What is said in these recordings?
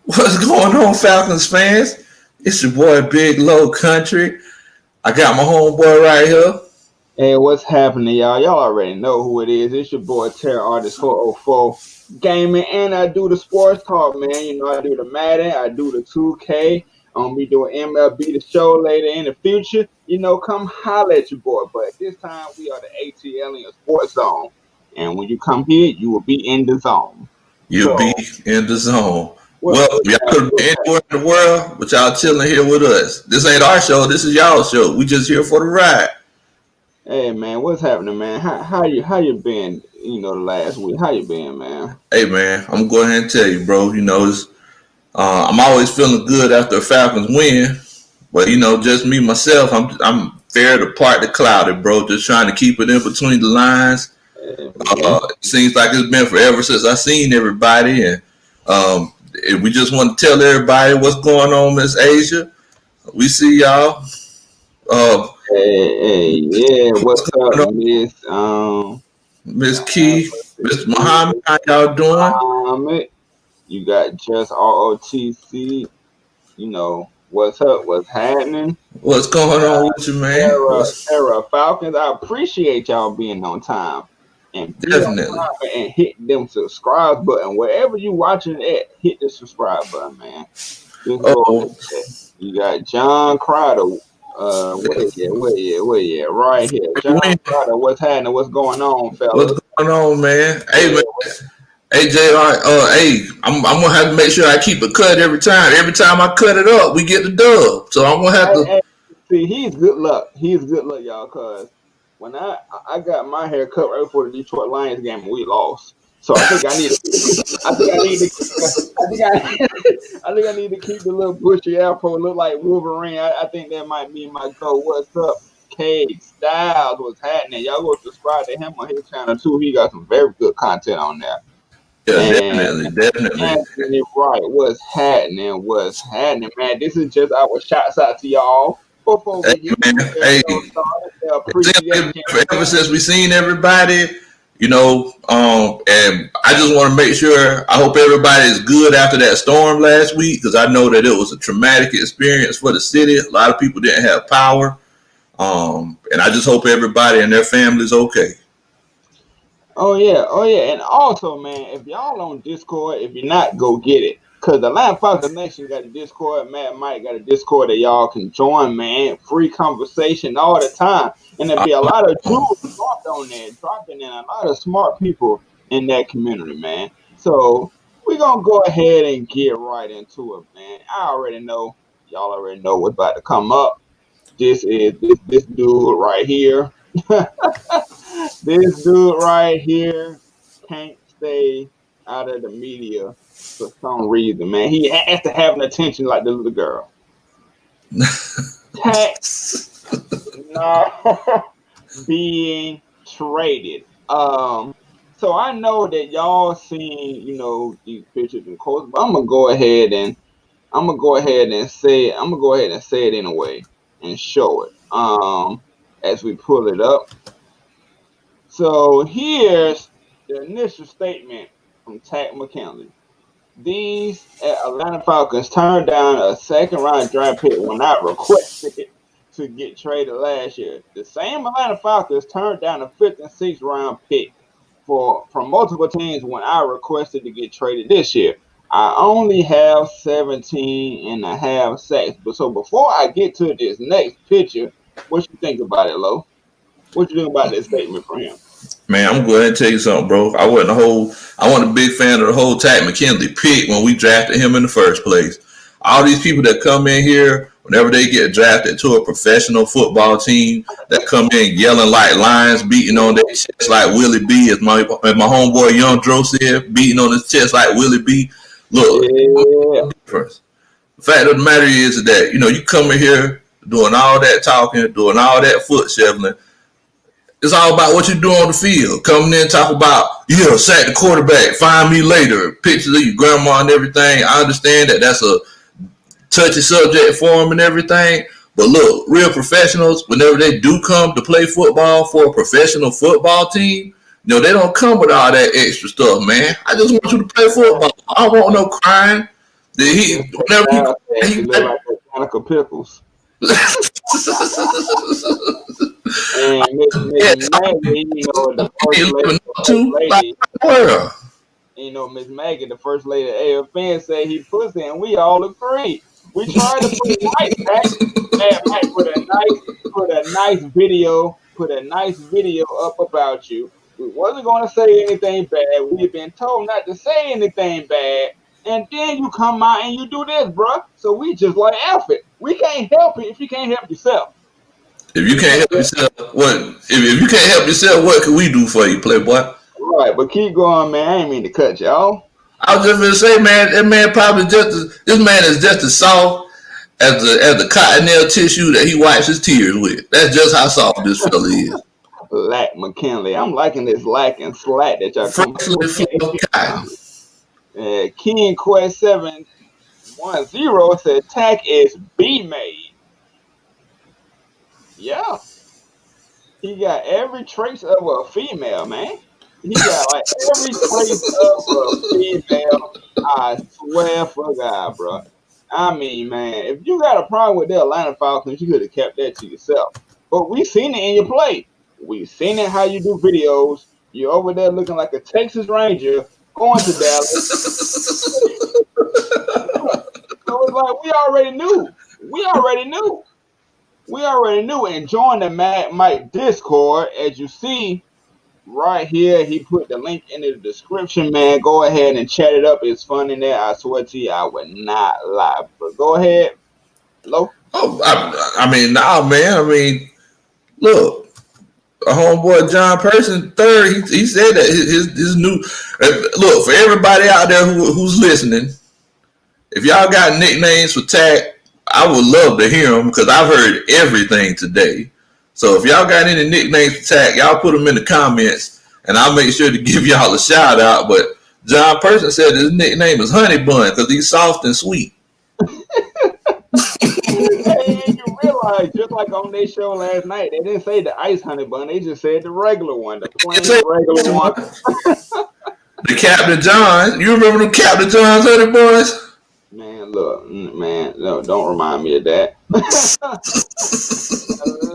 What's going on, Falcons fans? It's your boy Big Low Country. I got my homeboy right here. Hey, what's happening, y'all? Y'all already know who it is. It's your boy Terror Artist 404 Gaming, and I do the sports talk, man. You know, I do the Madden, I do the 2K. We doing MLB the show later in the future. You know, come holler at your boy. But this time we are the ATLiensSportsZone, and when you come here, you will be in the zone. You'll be in the zone. What, Well, y'all could be anywhere in the world, but y'all chilling here with us. This ain't our show. This is y'all's show. We just here for the ride. Hey man, what's happening, man? How you been? You know, the last week. How you been, man? Hey man, I'm gonna go ahead and tell you, bro. You know, I'm always feeling good after a Falcons win, but you know, just me myself, I'm fair to part the clouded, bro. Just trying to keep it in between the lines. It seems like it's been forever since I seen everybody, and we just want to tell everybody what's going on, Miss Asia. We see y'all. Yeah, what's up, Miss Key, Mr. Muhammad, how y'all doing? Muhammad, you got just ROTC. You know what's up, what's happening? What's going on with you, man? Sarah Falcons, I appreciate y'all being on time and definitely and hit them subscribe button wherever you watching it. Hit the subscribe button, man. You got John Crowder. Right here. John Crowder, what's happening? What's going on, fellas? What's going on, man? Hey, man. Hey, JR, I'm gonna have to make sure I keep it cut every time. Every time I cut it up, we get the dub. So I'm gonna have to see. He's good luck, y'all. Cause when I got my hair cut right before the Detroit Lions game, and we lost. So I think I need to keep the little bushy afro look like Wolverine. I think that might be my goal. What's up, Cade Styles? What's happening? Y'all go subscribe to him on his channel too. He got some very good content on there. Yeah, definitely. Anthony, right. What's happening, man? This is just our shouts out to y'all. Before we get ever since we seen everybody, you know, and I just want to make sure, I hope everybody is good after that storm last week, because I know that it was a traumatic experience for the city. A lot of people didn't have power. And I just hope everybody and their families okay. Oh yeah. And also, man, if y'all on Discord, if you're not, go get it. Because the Atlanta Falcons Nation got a Discord. Matt Mike got a Discord that y'all can join, man. Free conversation all the time. And there'll be a lot of tools dropped on there, dropping in a lot of smart people in that community, man. So we're going to go ahead and get right into it, man. I already know. Y'all already know what's about to come up. This is this dude right here. This dude right here can't stay out of the media for some reason, man. He has to have an attention like the little girl. Tax being traded. So I know that y'all seen, you know, these pictures and quotes, but I'm gonna go ahead and say it anyway and show it. As we pull it up. So here's the initial statement from Tack McKinley. These Atlanta Falcons turned down a second-round draft pick when I requested to get traded last year. The same Atlanta Falcons turned down a 5th and 6th round pick from multiple teams when I requested to get traded this year. I only have 17.5 sacks. So before I get to this next picture, what you think about it, Lo? What you think about this statement from him? Man, I'm going to tell you something, bro. I wasn't a big fan of the whole Tack McKinley pick when we drafted him in the first place. All these people that come in here, whenever they get drafted to a professional football team, that come in yelling like lions, beating on their chest like Willie B, as my homeboy Young Dro said, beating on his chest like Willie B. Look, the fact of the matter is that, you know, you come in here doing all that talking, doing all that foot shoveling. It's all about what you do on the field. Coming in, talk about, sack the quarterback, find me later, pictures of your grandma and everything. I understand that that's a touchy subject for them and everything. But look, real professionals, whenever they do come to play football for a professional football team, you know, they don't come with all that extra stuff, man. I just want you to play football. I don't want no crying. Did he? Whenever he looked like a Monica Pickles. And Miss Maggie, the first lady, Miss Maggie, the first lady of AFN said he pussy, and we all agree. We tried to put it right back. Mike put a nice video up about you. We wasn't going to say anything bad. We've been told not to say anything bad. And then you come out and you do this, bro. So we just like F it. We can't help it if you can't help yourself. If you can't help yourself, what? If you can't help yourself, what can we do for you, Playboy? Right, but keep going, man. I ain't mean to cut y'all. I was just gonna say, man, that man probably this man is just as soft as the cottonelle tissue that he wipes his tears with. That's just how soft this fella is. Lack McKinley. I'm liking this lack and slack that y'all come with. King Quest 710 said Tack is B-made. Yeah. He got every trace of a female, man. He got like every trace of a female. I swear for God, bro. I mean, man, if you got a problem with the Atlanta Falcons, you could have kept that to yourself. But we seen it in your play. We seen it how you do videos. You're over there looking like a Texas Ranger going to Dallas. So it's like we already knew. And join the Mad Mike Discord. As you see right here, he put the link in the description, man. Go ahead and chat it up. It's fun in there. I swear to you, I would not lie. But go ahead. Hello? Oh, I mean, nah, man. I mean, look. A homeboy John Person III, he said that his new look for everybody out there who's listening. If y'all got nicknames for Tack, I would love to hear them because I've heard everything today. So if y'all got any nicknames for Tack, y'all put them in the comments, and I'll make sure to give y'all a shout out. But John Person said his nickname is Honey Bun because he's soft and sweet. Hey, you realize, just like on their show last night, they didn't say the ice honey bun, they just said the regular one, the plain regular one. The Captain John, you remember them Captain John's honey buns? Man, look, no, don't remind me of that.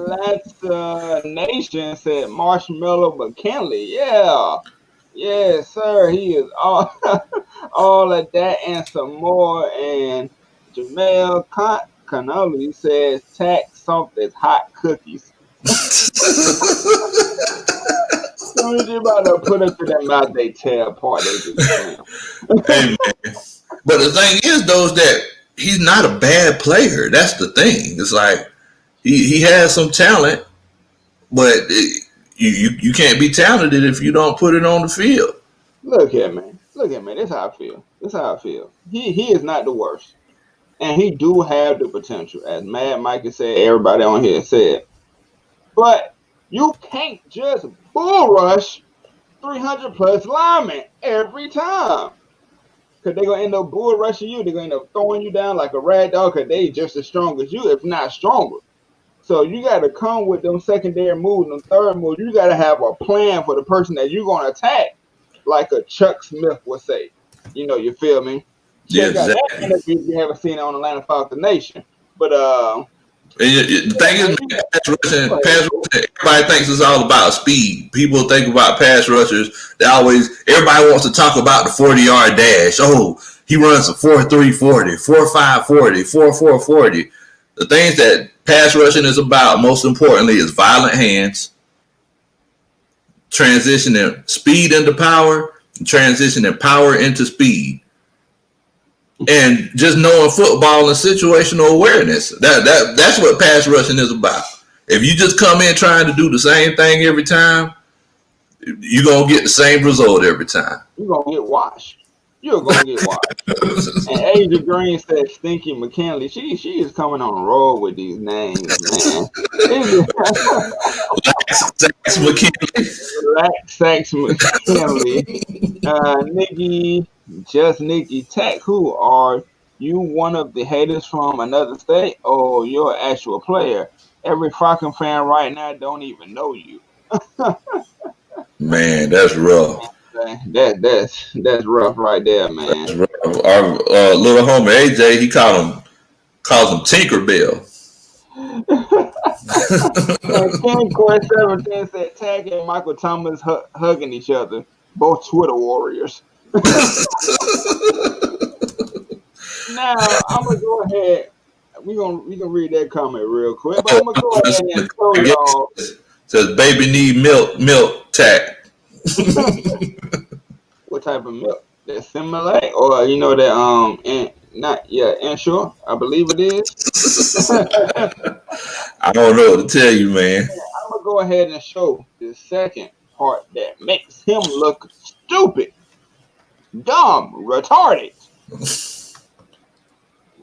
Let's Nation said Marshmallow McKinley. Yeah, sir, he is all all of that and some more. And Jamel Connolly says Tack soft as hot cookies. Soon as you about to put it to their mouth, they tear apart. They just hey, man. But the thing is, though, is that he's not a bad player. That's the thing. It's like he has some talent, but you can't be talented if you don't put it on the field. Look here, man. This is how I feel. He is not the worst. And he do have the potential, as Mad Mikey said, everybody on here said. But you can't just bull rush 300 plus linemen every time. Because they're going to end up bull rushing you. They're going to end up throwing you down like a rag dog because they just as strong as you, if not stronger. So you got to come with them secondary moves, them third moves. You got to have a plan for the person that you're going to attack, like a Chuck Smith would say. You feel me? Yeah, exactly. That interview you haven't seen it on Atlanta Falcons Nation. But the thing is, pass rushing, everybody thinks it's all about speed. People think about pass rushers. Everybody wants to talk about the 40-yard dash. Oh, he runs a 4.3 40, 4.5 40, 4.4 40. The things that pass rushing is about, most importantly, is violent hands, transitioning speed into power, and transitioning power into speed. And just knowing football and situational awareness. That's what pass rushing is about. If you just come in trying to do the same thing every time, you're going to get the same result every time. You're going to get washed. You're going to get washed. And Asia Green said Stinky McKinley. She is coming on the road with these names, man. Sax McKinley. Sax McKinley. Nikki Tack, who are you, one of the haters from another state, or you're an actual player? Every Falcon fan right now don't even know you. Man, that's rough. That's rough right there, man. Our little homie AJ, he calls him Tinkerbell. And King Core 17 said Tag and Michael Thomas hugging each other, both Twitter warriors. Now I'm gonna go ahead. We gonna read that comment real quick, but I'm gonna go ahead and show y'all. Says baby need milk tack. What type of milk? That Similac, or that Ensure, I believe it is. I don't know what to tell you, man. I'm gonna go ahead and show the second part that makes him look stupid, dumb, retarded.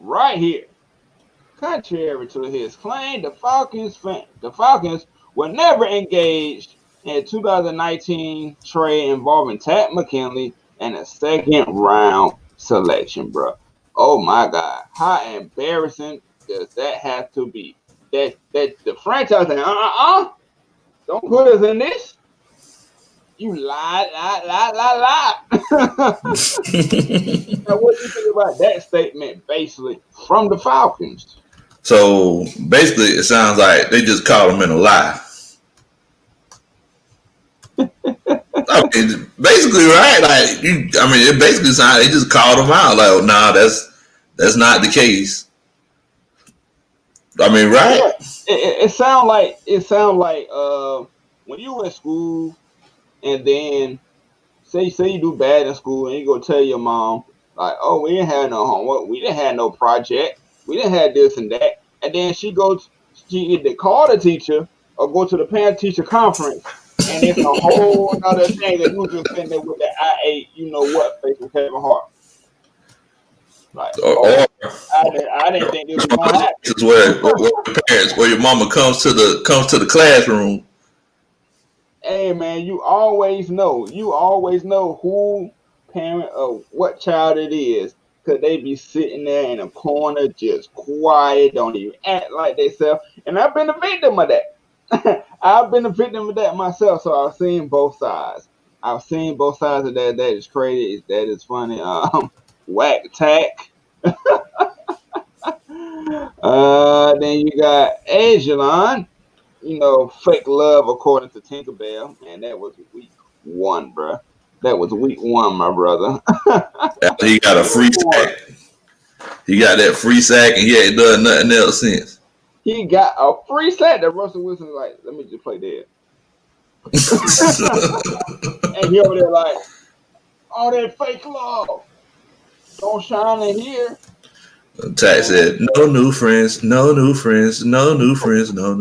Right here. Contrary to his claim, the Falcons were never engaged in a 2019 trade involving Tad McKinley and a second round selection, bro. Oh my God, how embarrassing does that have to be? That the franchise saying, don't put us in this. You lie. Now, what do you think about that statement, basically, from the Falcons? So basically, it sounds like they just caught him in a lie. I mean, basically, right? It basically sounds like they just called him out. Like, nah, that's not the case. I mean, right? Yeah, it sounds like when you in school and then say you do bad in school and you go tell your mom like, oh, we didn't have no homework, we didn't have no project, we didn't have this and that, and then she either call the teacher or go to the parent teacher conference, and it's a whole other thing that you just sitting there with the I ate face with Kevin Hart. Like, I didn't think this was gonna happen. This is where parents, where your mama comes to the classroom. Hey man, you always know who parent or what child it is, because they be sitting there in a corner just quiet, don't even act like they self. And I've been a victim of that. I've been a victim of that myself, so I've seen both sides. I've seen both sides of that. That is crazy. That is funny. Whack tack. Then you got ATLiens. Fake love according to Tinkerbell, and that was week 1, bro. That was week 1, my brother. He got a free sack. He got that free sack, and he ain't done nothing else since. He got a free sack that Russell Wilson like, let me just play dead. And he over there like, all that fake love. Don't shine in here. Tack said, no new friends, no new friends, no new friends, no.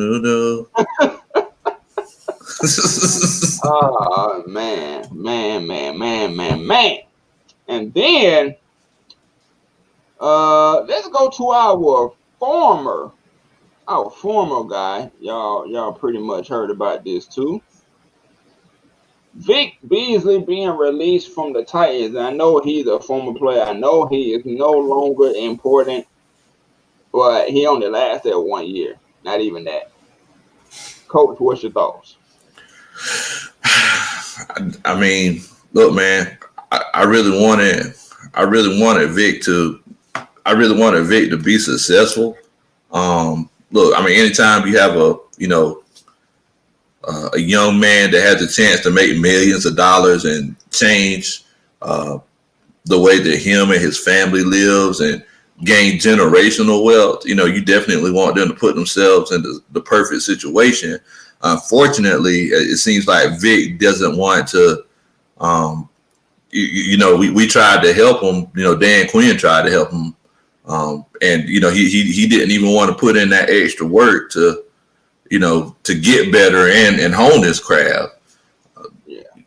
Oh, man. And then, let's go to our former guy. Y'all pretty much heard about this too. Vic Beasley being released from the Titans. I know he's a former player. I know he is no longer important, but he only lasted 1 year. Not even that. Coach, what's your thoughts? I mean, look, man, I really wanted Vic to be successful. Look, I mean, anytime you have a young man that has a chance to make millions of dollars and change the way that him and his family lives and gain generational wealth, you definitely want them to put themselves in the perfect situation. Unfortunately, it seems like Vic doesn't want to. We tried to help him. Dan Quinn tried to help him, and he didn't even want to put in that extra work to get better and hone his craft.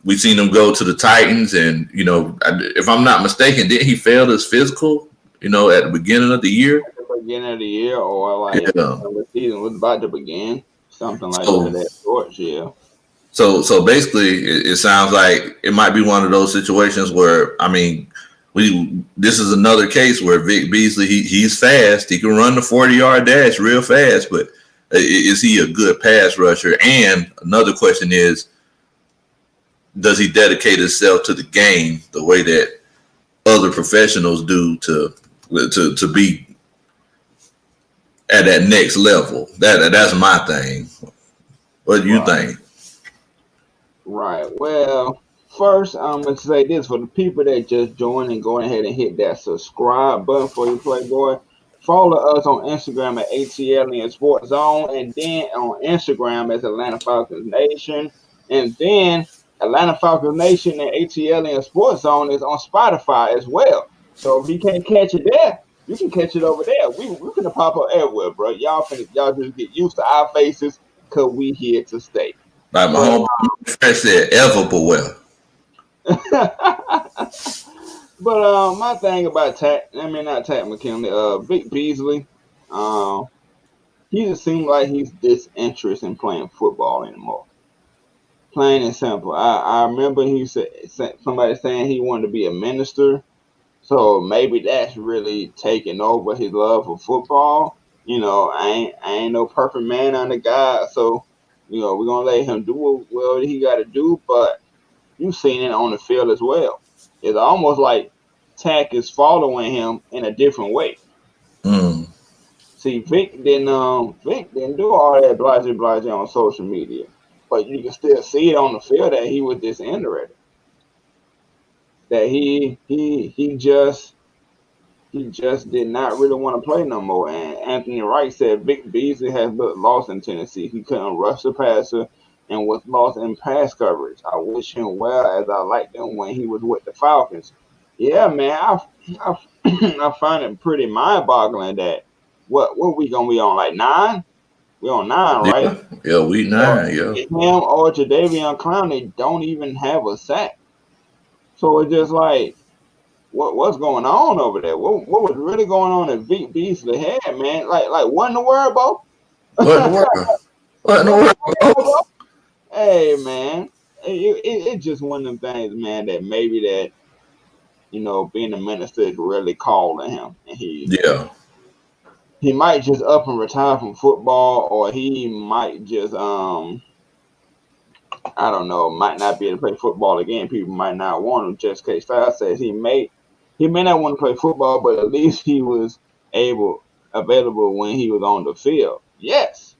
We've seen him go to the Titans, and if I'm not mistaken, didn't he fail his physical? At the beginning of the year. At the beginning of the year, or like the season was about to begin, something like that. Short, yeah. So basically, it sounds like it might be one of those situations where, I mean, this is another case where Vic Beasley, he's fast. He can run the 40-yard dash real fast, but is he a good pass rusher? And another question is does he dedicate himself to the game the way that other professionals do to be at that next level? That's my thing. What do you think? Right. Well, first, I'm going to say this for the people that just joined and go ahead and hit that subscribe button for you, Playboy. Follow us on Instagram at ATLiensSportsZone, and then on Instagram as Atlanta Falcons Nation. And then Atlanta Falcons Nation and ATLiensSportsZone is on Spotify as well. So if you can't catch it there, you can catch it over there. We're going to pop up everywhere, bro. Y'all just get used to our faces because we here to stay. Like my homie friend said, ever but well. But my thing about not Tat McKinley, Vic Beasley, he just seems like he's disinterested in playing football anymore. Plain and simple. I remember he said somebody saying he wanted to be a minister, so maybe that's really taking over his love for football. I ain't no perfect man under God, so we're gonna let him do what he got to do. But you've seen it on the field as well. It's almost like Tack is following him in a different way. Mm. See, Vic didn't do all that blase on social media, but you can still see it on the field that he was disinterested. That he just did not really want to play no more. And Anthony Wright said Vic Beasley has looked lost in Tennessee. He couldn't rush the passer and was lost in pass coverage. I wish him well, as I liked him when he was with the Falcons. Yeah, man, I find it pretty mind-boggling that what we gonna be on, like 9? We on 9, right? Yeah, we 9. Yeah. Him or Jadeveon Clowney don't even have a sack. So it's just like, what's going on over there? What was really going on in Vic Beasley head, man? Like what in the world, Bo? What in the world? What in the world, Bo? Hey, man, it's just one of them things, man, that maybe that, being a minister is really calling him. And he might just up and retire from football, or he might just, I don't know, might not be able to play football again. People might not want him. Just K Style says he may not want to play football, but at least he was available when he was on the field. Yes,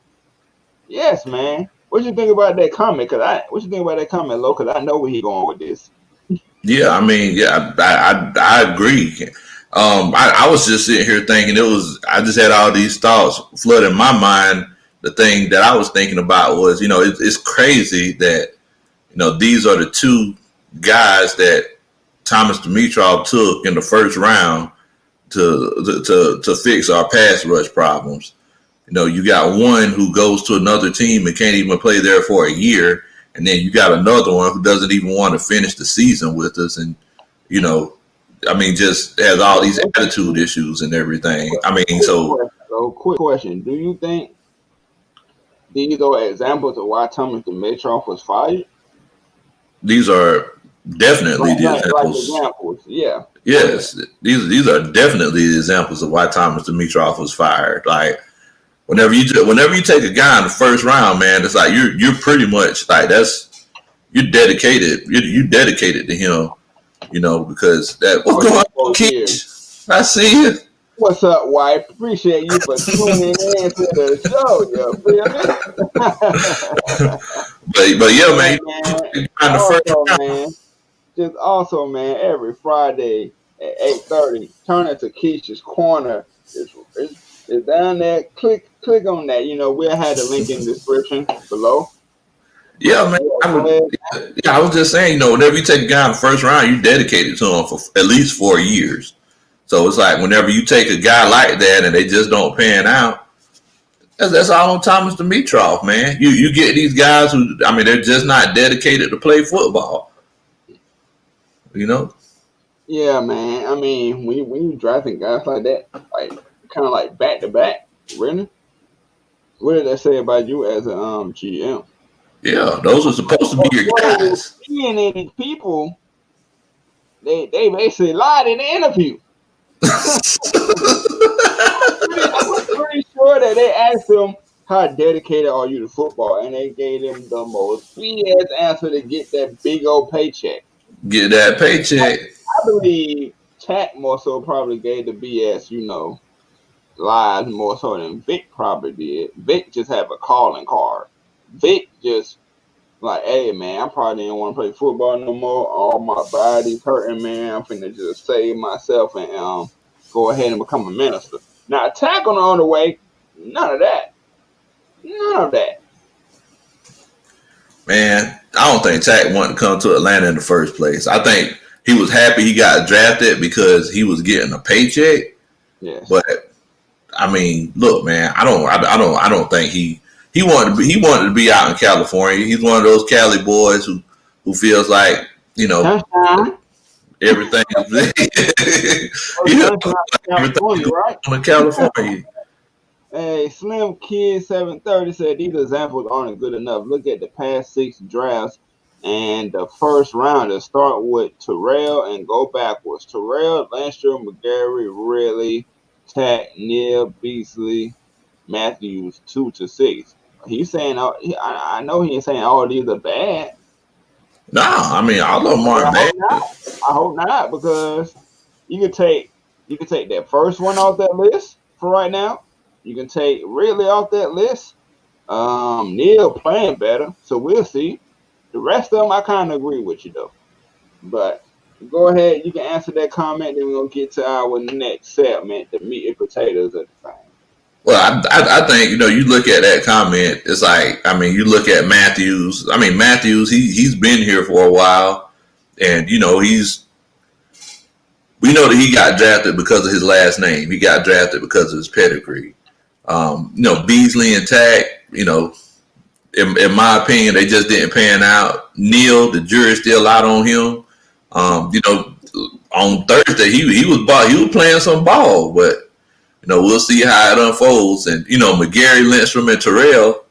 man. What you think about that comment? What you think about that comment, Lo? Because I know where he going with this. Yeah, I mean, yeah, I agree. I was just sitting here thinking I just had all these thoughts flood in my mind. The thing that I was thinking about was, it's crazy that, these are the two guys that Thomas Dimitrov took in the first round to fix our pass rush problems. You got one who goes to another team and can't even play there for a year. And then you got another one who doesn't even want to finish the season with us. And, just has all these attitude issues and everything. Quick question. Do you think these are examples of why Thomas Dimitrov was fired? These are definitely the examples. Like examples. Yeah. Yes. These are definitely the examples of why Thomas Dimitrov was fired. Like, whenever you take a guy in the first round, man, it's like you're pretty much like you're dedicated. You're dedicated to him, because that what's going on, Keith? I see you. What's up, wife? Appreciate you for tuning in to the show. You feel me? but yeah, man. Also, man, every Friday at 8:30, turn into Keisha's Corner. It's down there. Click on that. We'll have the link in the description below. Yeah, man. I was just saying, whenever you take a guy in the first round, you dedicated to him for at least 4 years. So it's like whenever you take a guy like that and they just don't pan out, that's all on Thomas Dimitrov, man. You get these guys who, they're just not dedicated to play football. Yeah, man. When you drafting guys like that, like kind of like back to back, really. What did they say about you as a GM? Yeah, those are supposed to be your guys. Seeing these people, they basically lied in the interview. I'm pretty sure that they asked him how dedicated are you to football? And they gave him the most BS answer to get that big old paycheck. Get that paycheck. I believe Tack more so probably gave the BS, lies more so than Vic probably did. Vic just have a calling card. Vic just like, hey man, I probably didn't want to play football no more. All my body's hurting, man. I'm finna just save myself and go ahead and become a minister. Now Tack on the other way, none of that. None of that. Man, I don't think Tack wanted to come to Atlanta in the first place. I think he was happy he got drafted because he was getting a paycheck. Yes. But I mean, look, man, I don't think he wanted to be out in California. He's one of those Cali boys who feels like, everything everything right? in California. Hey, Slim Kid 730 said these examples aren't good enough. Look at the past 6 drafts and the first round. Start with Terrell and go backwards. Terrell, Landstrom, McGarry, Ridley, Tack, Neal, Beasley, Matthews, 2 to 6. He's saying, I know he ain't saying all these are bad. Nah, I mean, all of them aren't bad. I hope not, because you can take that first one off that list for right now. You can take Ridley off that list. Neal playing better, so we'll see. The rest of them, I kind of agree with you though. But go ahead, you can answer that comment. Then we're gonna get to our next segment, the meat and potatoes of the thing. Well, I think you look at that comment. It's like, I mean, you look at Matthews. I mean, Matthews, he's been here for a while, and we know that he got drafted because of his last name. He got drafted because of his pedigree. Beasley and Tack, in my opinion, they just didn't pan out. Neal, the jury's still out on him. On Thursday he was playing some ball, but we'll see how it unfolds. And McGarry, Lindstrom, and Terrell.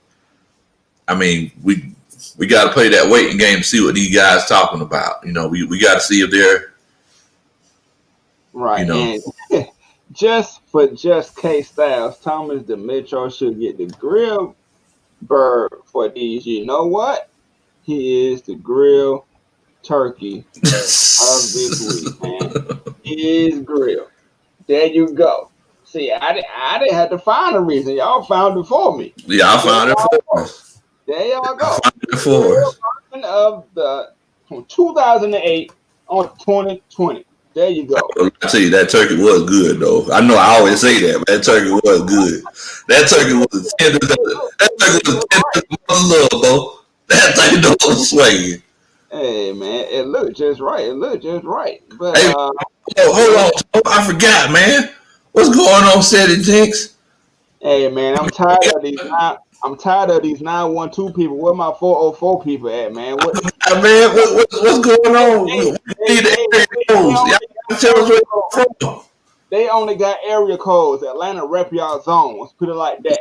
I mean, we got to play that waiting game to see what these guys talking about. We got to see if they're right. And just K Styles, Thomas Demetro should get the grill bird for these. You know what? He is the grill turkey of this week, man. He is grill. There you go. See, I didn't have to find a reason. Y'all found it for me. Yeah, I found it for us. There y'all go. I found it for us. Of from 2008 on 2020. There you go. I tell you, that turkey was good, though. I know I always say that, but that turkey was good. That turkey was tender. That turkey was tender as love, bro. That turkey was swinging. Hey, man, it looked just right. But hey, hold on. I forgot, man. What's going on, Cedric Jinx? Hey, man, I'm tired of these 912 people. Where my 404 people at, man? What's going on? We need the area codes. Tell us where you're from. They only got area codes. Atlanta rep y'all zones. Put it like that.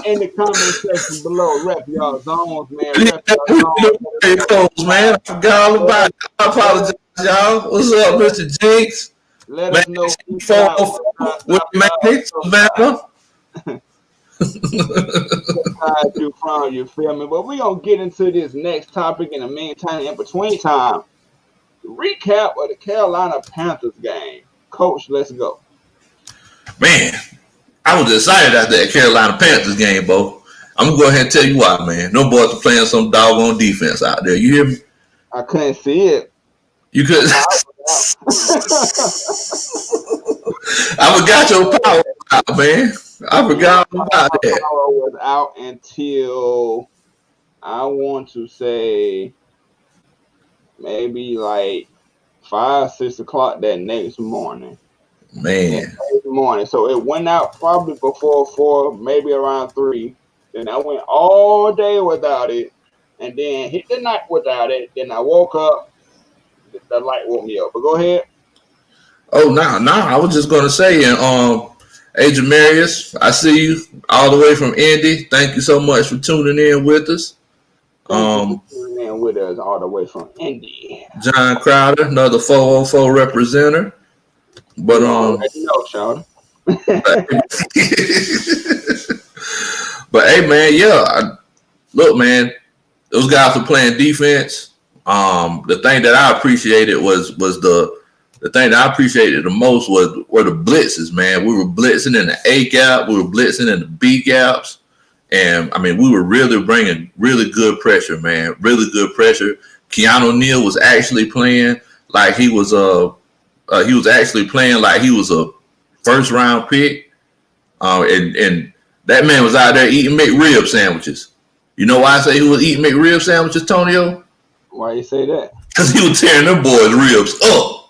In the comment section below, rep y'all zones, man. Rep y'all area codes, man. I forgot all about it. I apologize, y'all. What's up, Mr. Jinx? Let us know. You feel me? But we're going to get into this next topic in the meantime. In between time, recap of the Carolina Panthers game. Coach, let's go. Man, I was excited after that Carolina Panthers game, Bo. I'm going to go ahead and tell you why, man. No boys are playing some doggone defense out there. You hear me? I couldn't see it. You could. I forgot your power out, man. I forgot about that. Power was out until I want to say maybe like 5-6 o'clock that next morning. Man. So it went out probably before 4, maybe around 3. Then I went all day without it, and then hit the night without it. Then I woke up. The light woke me up. But go ahead. Oh, no. I was just going to say, Agent Marius, I see you all the way from Indy. Thank you so much for tuning in with us. Tuning in with us all the way from Indy. John Crowder, another 404 representative. But Crowder. But hey, man, look, man, those guys were playing defense. The thing that I appreciated was the thing that I appreciated the most were the blitzes, man. We were blitzing in the A gap, we were blitzing in the B gaps, and I mean, we were really bringing really good pressure, man. Really good pressure. Keanu Neal was actually playing like he was actually playing like he was a first round pick, and that man was out there eating McRib sandwiches. You know why I say he was eating McRib sandwiches, Tonio? Why you say that? Because he was tearing them boys' ribs up.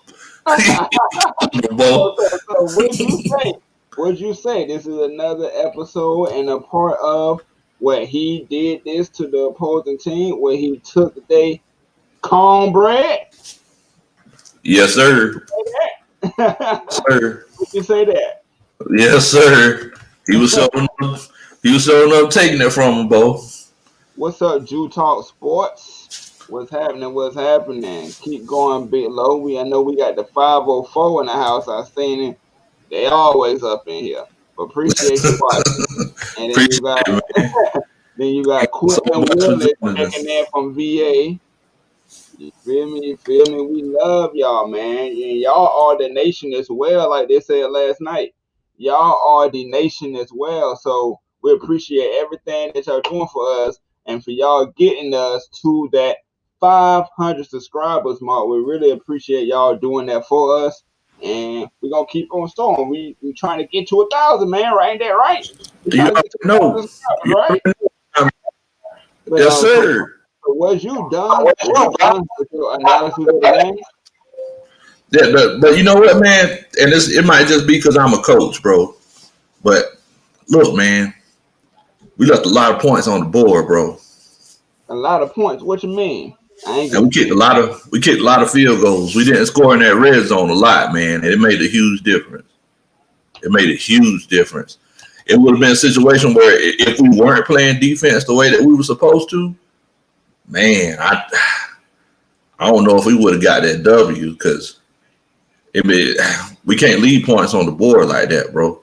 So what'd you say? This is another episode and a part of where he did this to the opposing team, where he took their cornbread. Yes, sir. Sir. Would you say that? Yes, sir. He was showing up taking it from him, Bo. What's up, Jew Talk Sports? What's happening? What's happening? Keep going, Big Low. I know we got the 504 in the house. I seen it. They always up in here. But appreciate you watching. And then you got Quentin Willis checking in from VA. You feel me? You feel me? We love y'all, man. And y'all are the nation as well, like they said last night. Y'all are the nation as well. So we appreciate everything that y'all doing for us and for y'all getting us to that 500 subscribers mark. We really appreciate y'all doing that for us. And we're going to keep on storming. We trying to get to 1,000, man. Right? Ain't that right? No. Right? Yes, sir. So was you done with your analysis of the game? Yeah, but you know what, man? And it might just be because I'm a coach, bro. But look, man, we left a lot of points on the board, bro. A lot of points? What you mean? And we kicked a lot of field goals. We didn't score in that red zone a lot, man, and it made a huge difference. It made a huge difference. It would have been a situation where if we weren't playing defense the way that we were supposed to, man, I don't know if we would have got that W because we can't leave points on the board like that, bro.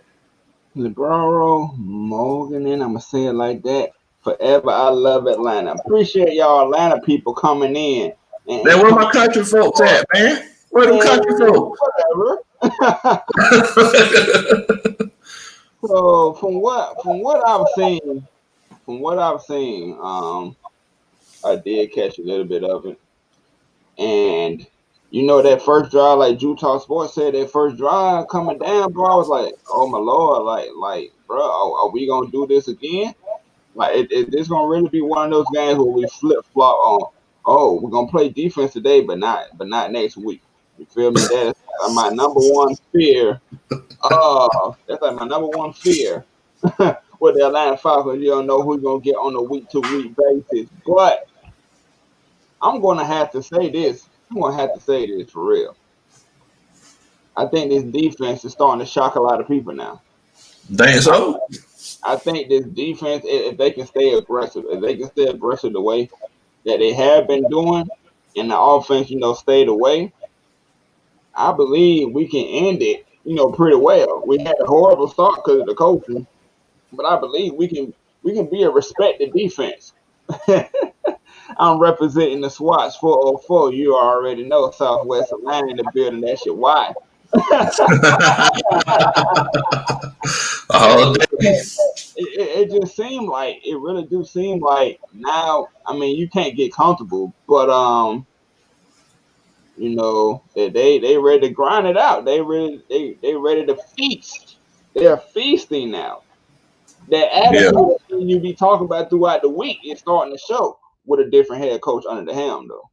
LeBron, Morgan, and I'm going to say it like that. Forever, I love Atlanta. Appreciate y'all Atlanta people coming in. Man, where my country folks at, man? Where them country folks? Whatever. So from what I've seen, I did catch a little bit of it. And you know that first drive, like Utah Sports said, that first drive coming down, bro, I was like, oh my Lord, like, bro, are we gonna do this again? Like, is this gonna really be one of those games where we flip flop on? Oh, we're gonna play defense today, but not next week. You feel me? That's my number one fear. That's like my number one fear with the Atlanta Falcons. You don't know who's gonna get on a week-to-week basis. But I'm gonna have to say this. I'm gonna have to say this for real. I think this defense is starting to shock a lot of people now. Think so? I think this defense, if they can stay aggressive, the way that they have been doing, and the offense, stayed away, I believe we can end it, pretty well. We had a horrible start because of the coaching, but I believe we can be a respected defense. I'm representing the SWATs 404. You already know Southwest Atlanta in the building. That shit why. It just seemed like it really do seem like now. I mean, you can't get comfortable, but they ready to grind it out. They ready to feast. They're feasting now. That attitude that you be talking about throughout the week is starting to show with a different head coach under the helm, though.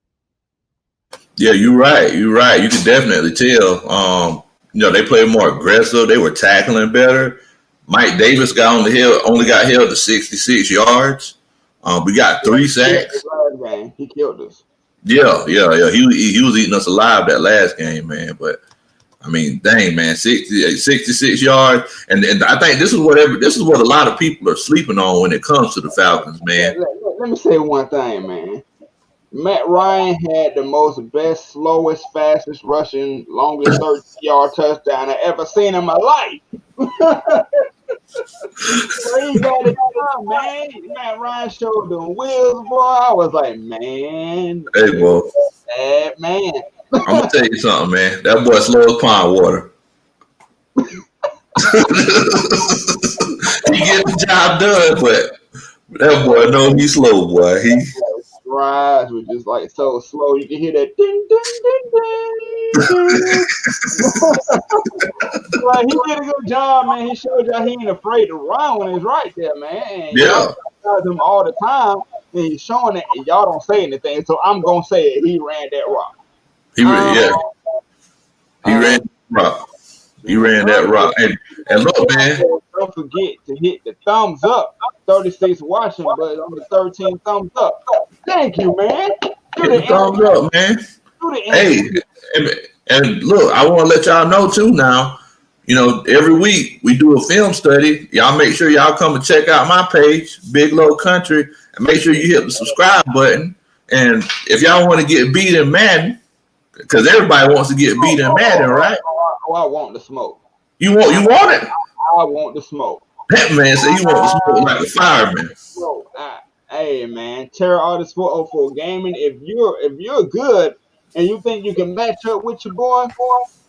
Yeah, you're right. You can definitely tell. They played more aggressive. They were tackling better. Mike Davis only got held to 66 yards. We got 3 sacks. He killed us. Yeah. He was eating us alive that last game, man. But I mean, dang, man, 66 yards, and I think this is what a lot of people are sleeping on when it comes to the Falcons, man. Let me say one thing, man. Matt Ryan had the best, slowest, fastest rushing, longest 30-yard touchdown I ever seen in my life. So he got it done, man. Man, Ryan showed them wheels, boy. I was like, man, Hey, boy. bad man. I'm gonna tell you something, man. That boy slow as pond water. He get the job done, but that boy know he's slow, boy. He Strides were just like so slow. You can hear that ding ding ding ding. Like he did a good job, man. He showed y'all he ain't afraid to run when he's right there, man. And yeah. y'all him all the time, and he's showing it, and y'all don't say anything. So I'm gonna say it. He ran that rock. He ran that rock. He ran that rock. And look, man. Don't forget to hit the thumbs up. 36 watching, but on the 13 thumbs up. Thank you, man. Hit the thumbs up, man. Hey, and look, I want to let y'all know too now. You know, every week we do a film study. Y'all make sure y'all come and check out my page, Big Low Country, and make sure you hit the subscribe button. And if y'all want to get beat in Madden, because everybody wants to get beat in Madden, right? Oh, I want the smoke. You want it? I want the smoke. That man said you want the smoke like a fireman. Hey man, Terror Artist 404 Gaming. If you're good and you think you can match up with your boy,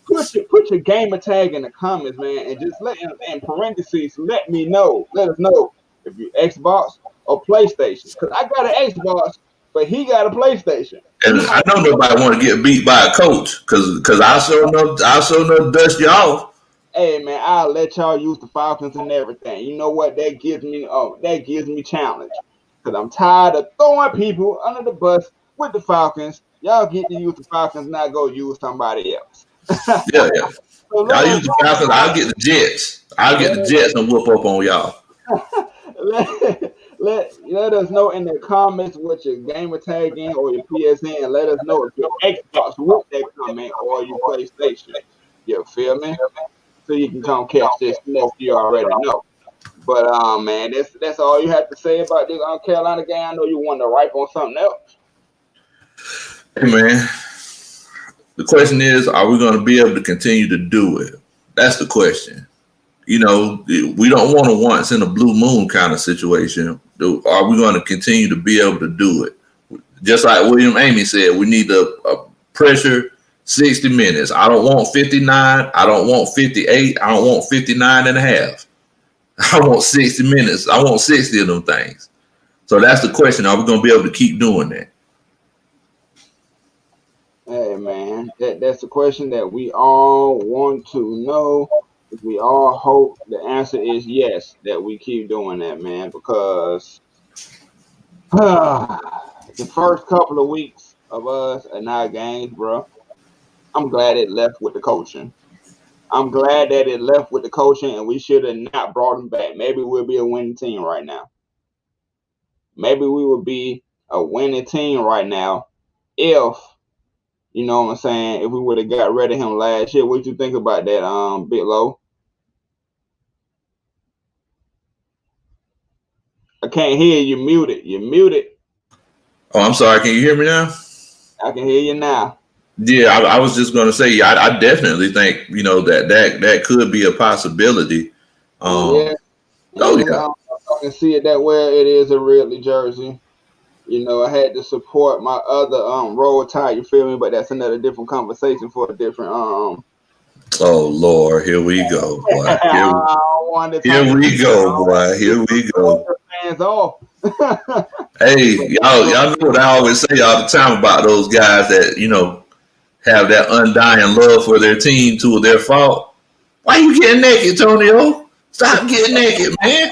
put your gamer tag in the comments, man, and just in parentheses let me know. Let us know if you Xbox or PlayStation. Cause I got an Xbox, but he got a PlayStation. And I know nobody want to get beat by a coach, cause I sure know dust you off. Hey man, I'll let y'all use the Falcons and everything. You know what? That gives me challenge. Cause I'm tired of throwing people under the bus with the Falcons. Y'all get to use the Falcons, not go use somebody else. Yeah. So I'll use the Falcons. I'll get the Jets. And whoop up on y'all. Let us know in the comments what your gamer tag in or your PSN. Let us know if your Xbox with that comment or your PlayStation. You feel me? So you can come catch this smoke you already know. But man, that's all you have to say about this Carolina game. I know you want to ripe on something else. Hey man, the question is, are we going to be able to continue to do it? That's the question. You know, we don't want a once in a blue moon kind of situation. Are we going to continue to be able to do it? Just like William Amy said, we need a pressure 60 minutes. I don't want 59. I don't want 58. I don't want 59 and a half. I want 60 minutes. I want 60 of them things. So that's the question. Are we going to be able to keep doing that? Hey, man, that's the question that we all want to know. We all hope the answer is yes, that we keep doing that, man, because the first couple of weeks of us in our games, bro, I'm glad it left with the coaching. I'm glad that it left with the coaching, and we should have not brought him back. Maybe we'll be a winning team right now. Maybe we would be a winning team right now if, you know what I'm saying, if we would have got rid of him last year. What you think about that, Big Low? I can't hear you. You're muted. Oh, I'm sorry. Can you hear me now? I can hear you now. Yeah, I was just going to say, I definitely think, you know, that could be a possibility. I can see it that way. It is a Ridley jersey. You know, I had to support my other Roll Tide, you feel me? But that's another different conversation for a different Oh Lord, here we go, boy. Here we go, boy. Here we go. Hands off. Hey, y'all know what I always say all the time about those guys that, you know, have that undying love for their team to their fault. Why you getting naked, Tonio? Stop getting naked, man.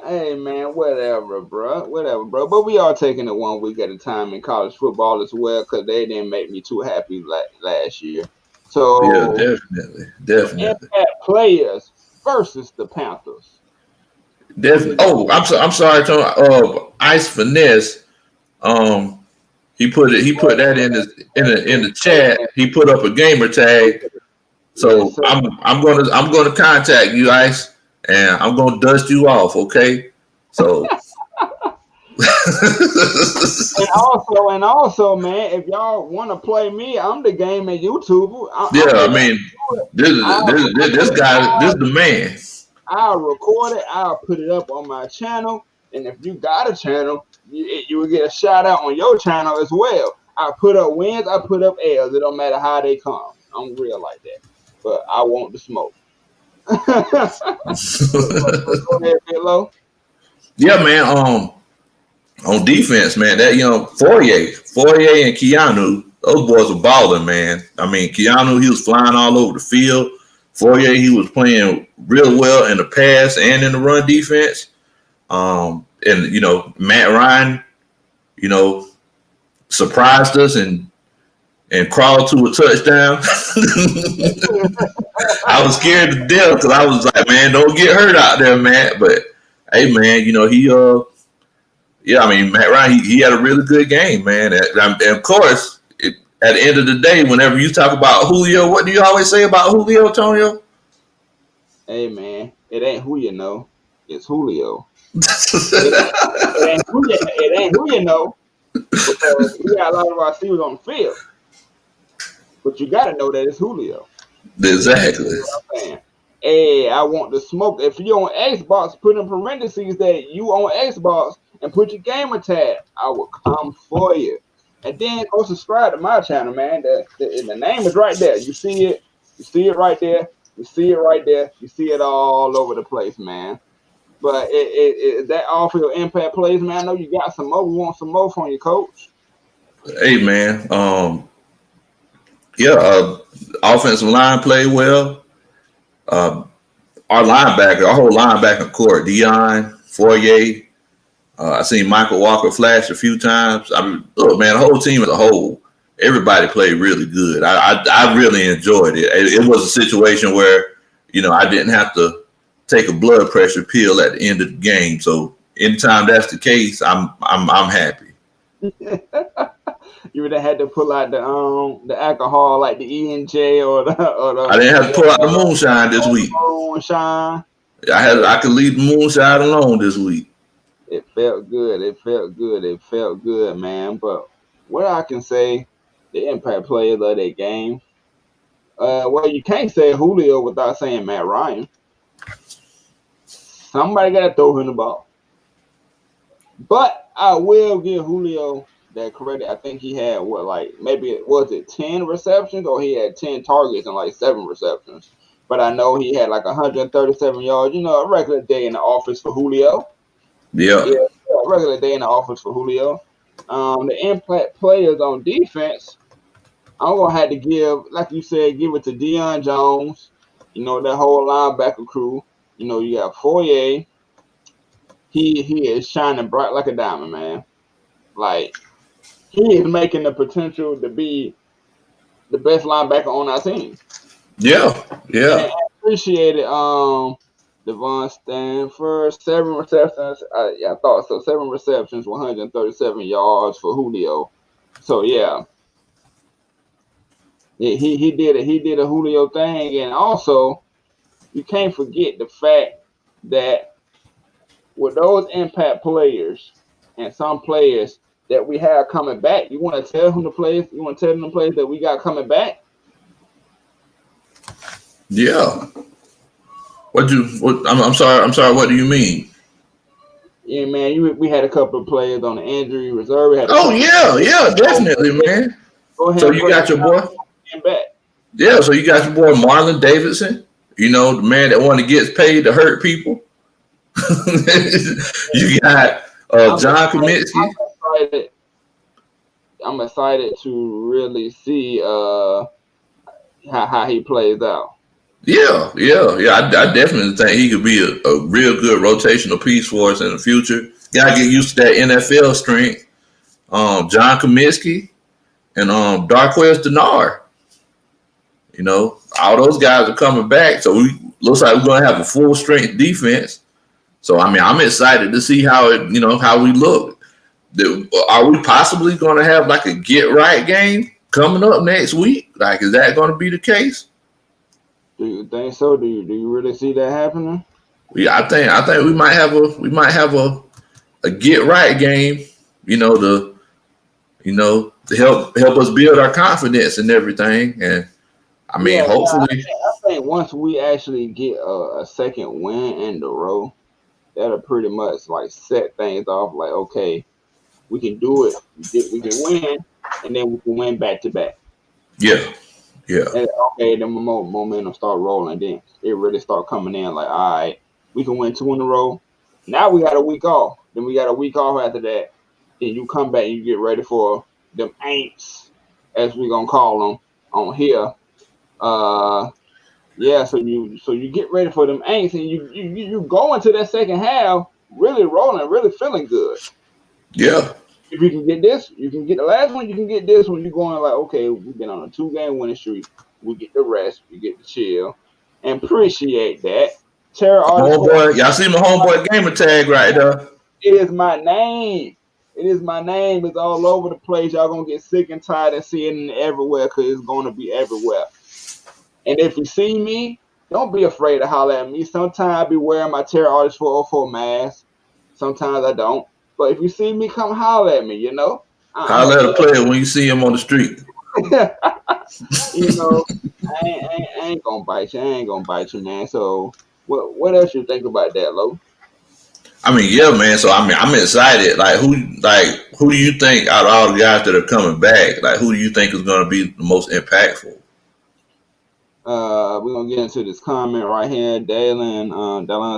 Hey man, whatever, bro. But we are taking it 1 week at a time in college football as well, because they didn't make me too happy last year. So yeah, definitely. Impact players versus the Panthers. Definitely. Oh, I'm sorry, Tony. Ice Finesse. He put that in the chat. He put up a gamer tag. So yes, I'm gonna contact you, Ice, and I'm gonna dust you off, okay? So and also, man, if y'all want to play me, I'm the game at YouTube. I mean, this guy, this is the man. I'll record it. I'll put it up on my channel. And if you got a channel, you will get a shout out on your channel as well. I put up wins. I put up L's. It don't matter how they come. I'm real like that. But I want the smoke. Go ahead, Low. Yeah, man. On defense, man, that Fourier and Keanu, those boys were balling, man. I mean, Keanu, he was flying all over the field. Fourier, he was playing real well in the pass and in the run defense. And Matt Ryan, surprised us and crawled to a touchdown. I was scared to death because I was like, man, don't get hurt out there, Matt. But hey, man, Matt Ryan, he had a really good game, man. And of course, at the end of the day, whenever you talk about Julio, what do you always say about Julio, Antonio? Hey, man, it ain't who you know, it's Julio. it ain't who you know, because we got a lot of our receivers on the field. But you got to know that it's Julio. Exactly. You know what I'm saying? Hey, I want the smoke. If you're on Xbox, put in parentheses that you on Xbox and put your gamer tag. I will come for you. And then go subscribe to my channel, man. The name is right there. You see it. You see it right there. You see it right there. You see it all over the place, man. But that off-field impact plays, man. I know you got some more. We want some more from your coach. Hey, man. Offensive line played well. Our whole linebacker core, Dion, Fourier. I seen Michael Walker flash a few times. I mean, look, man, the whole team as a whole, everybody played really good. I really enjoyed it. It was a situation where, I didn't have to take a blood pressure pill at the end of the game. So anytime that's the case, I'm happy. You would have had to pull out the alcohol like the E&J or the. I didn't have to pull out the moonshine this week. Moonshine. I could leave the moonshine alone this week. It felt good. It felt good, man. But what I can say, the impact players of that game. Well, you can't say Julio without saying Matt Ryan. Somebody got to throw him the ball. But I will give Julio that credit. I think he had 10 receptions, or he had 10 targets and like 7 receptions. But I know he had like 137 yards. A regular day in the office for Julio. Yeah, a regular day in the office for Julio. The impact players on defense, I'm gonna have to give, like you said, give it to Deion Jones. That whole linebacker crew. You got Fourier. He is shining bright like a diamond, man. Like, he is making the potential to be the best linebacker on our team. Yeah. And I appreciate it. Devon Stanford, 7 receptions. I thought so. 7 receptions, 137 yards for Julio. So yeah, he did it. He did a Julio thing, and also you can't forget the fact that with those impact players and some players that we have coming back, you want to tell them the players. You want to tell them the players that we got coming back. Yeah. I'm sorry. What do you mean? Yeah, man. We had a couple of players on the injury reserve. Definitely, man. Go ahead. So you got your boy back. Yeah, so you got your boy Marlon Davidson. The man that only gets paid to hurt people. You got John Kaminsky. I'm excited to really see how he plays out. Yeah. I definitely think he could be a real good rotational piece for us in the future. Gotta get used to that NFL strength. John Kaminsky and Darquez Denard. All those guys are coming back, so looks like we're gonna have a full strength defense. So I'm excited to see how we look. Are we possibly gonna have like a get right game coming up next week? Like, is that gonna be the case? Do you think so? Do you really see that happening? Yeah, I think we might have a get right game. To help us build our confidence and everything. And hopefully, I think once we actually get a second win in the row, that'll pretty much like set things off. Like, okay, we can do it. We can win, and then we can win back to back. Yeah. Yeah. And okay, then momentum start rolling. Then it really start coming in. Like, all right, we can win 2 in a row. Now we got a week off. Then we got a week off after that. Then you come back and you get ready for them ain'ts, as we gonna call them on here. Yeah. So you get ready for them ain'ts, and you go into that second half really rolling, really feeling good. Yeah. If you can get this, you can get the last one, you can get this one. You're going like, okay, we've been on a 2-game winning streak. We get the rest, we get the chill, and appreciate that. Homeboy, y'all see my homeboy gamer tag right there. It is my name. It is my name. It's all over the place. Y'all gonna get sick and tired of seeing it everywhere because it's gonna be everywhere. And if you see me, don't be afraid to holler at me. Sometimes I be wearing my Terror Artist 404 mask. Sometimes I don't. But if you see me, come holler at me, you know. Holler at a player when you see him on the street. You know, I ain't gonna bite you. I ain't gonna bite you, man. So what else you think about that, Lo? I mean, yeah, man. So I mean, I'm excited. Like who do you think out of all the guys that are coming back, like who do you think is gonna be the most impactful? We're gonna get into this comment right here. Dalen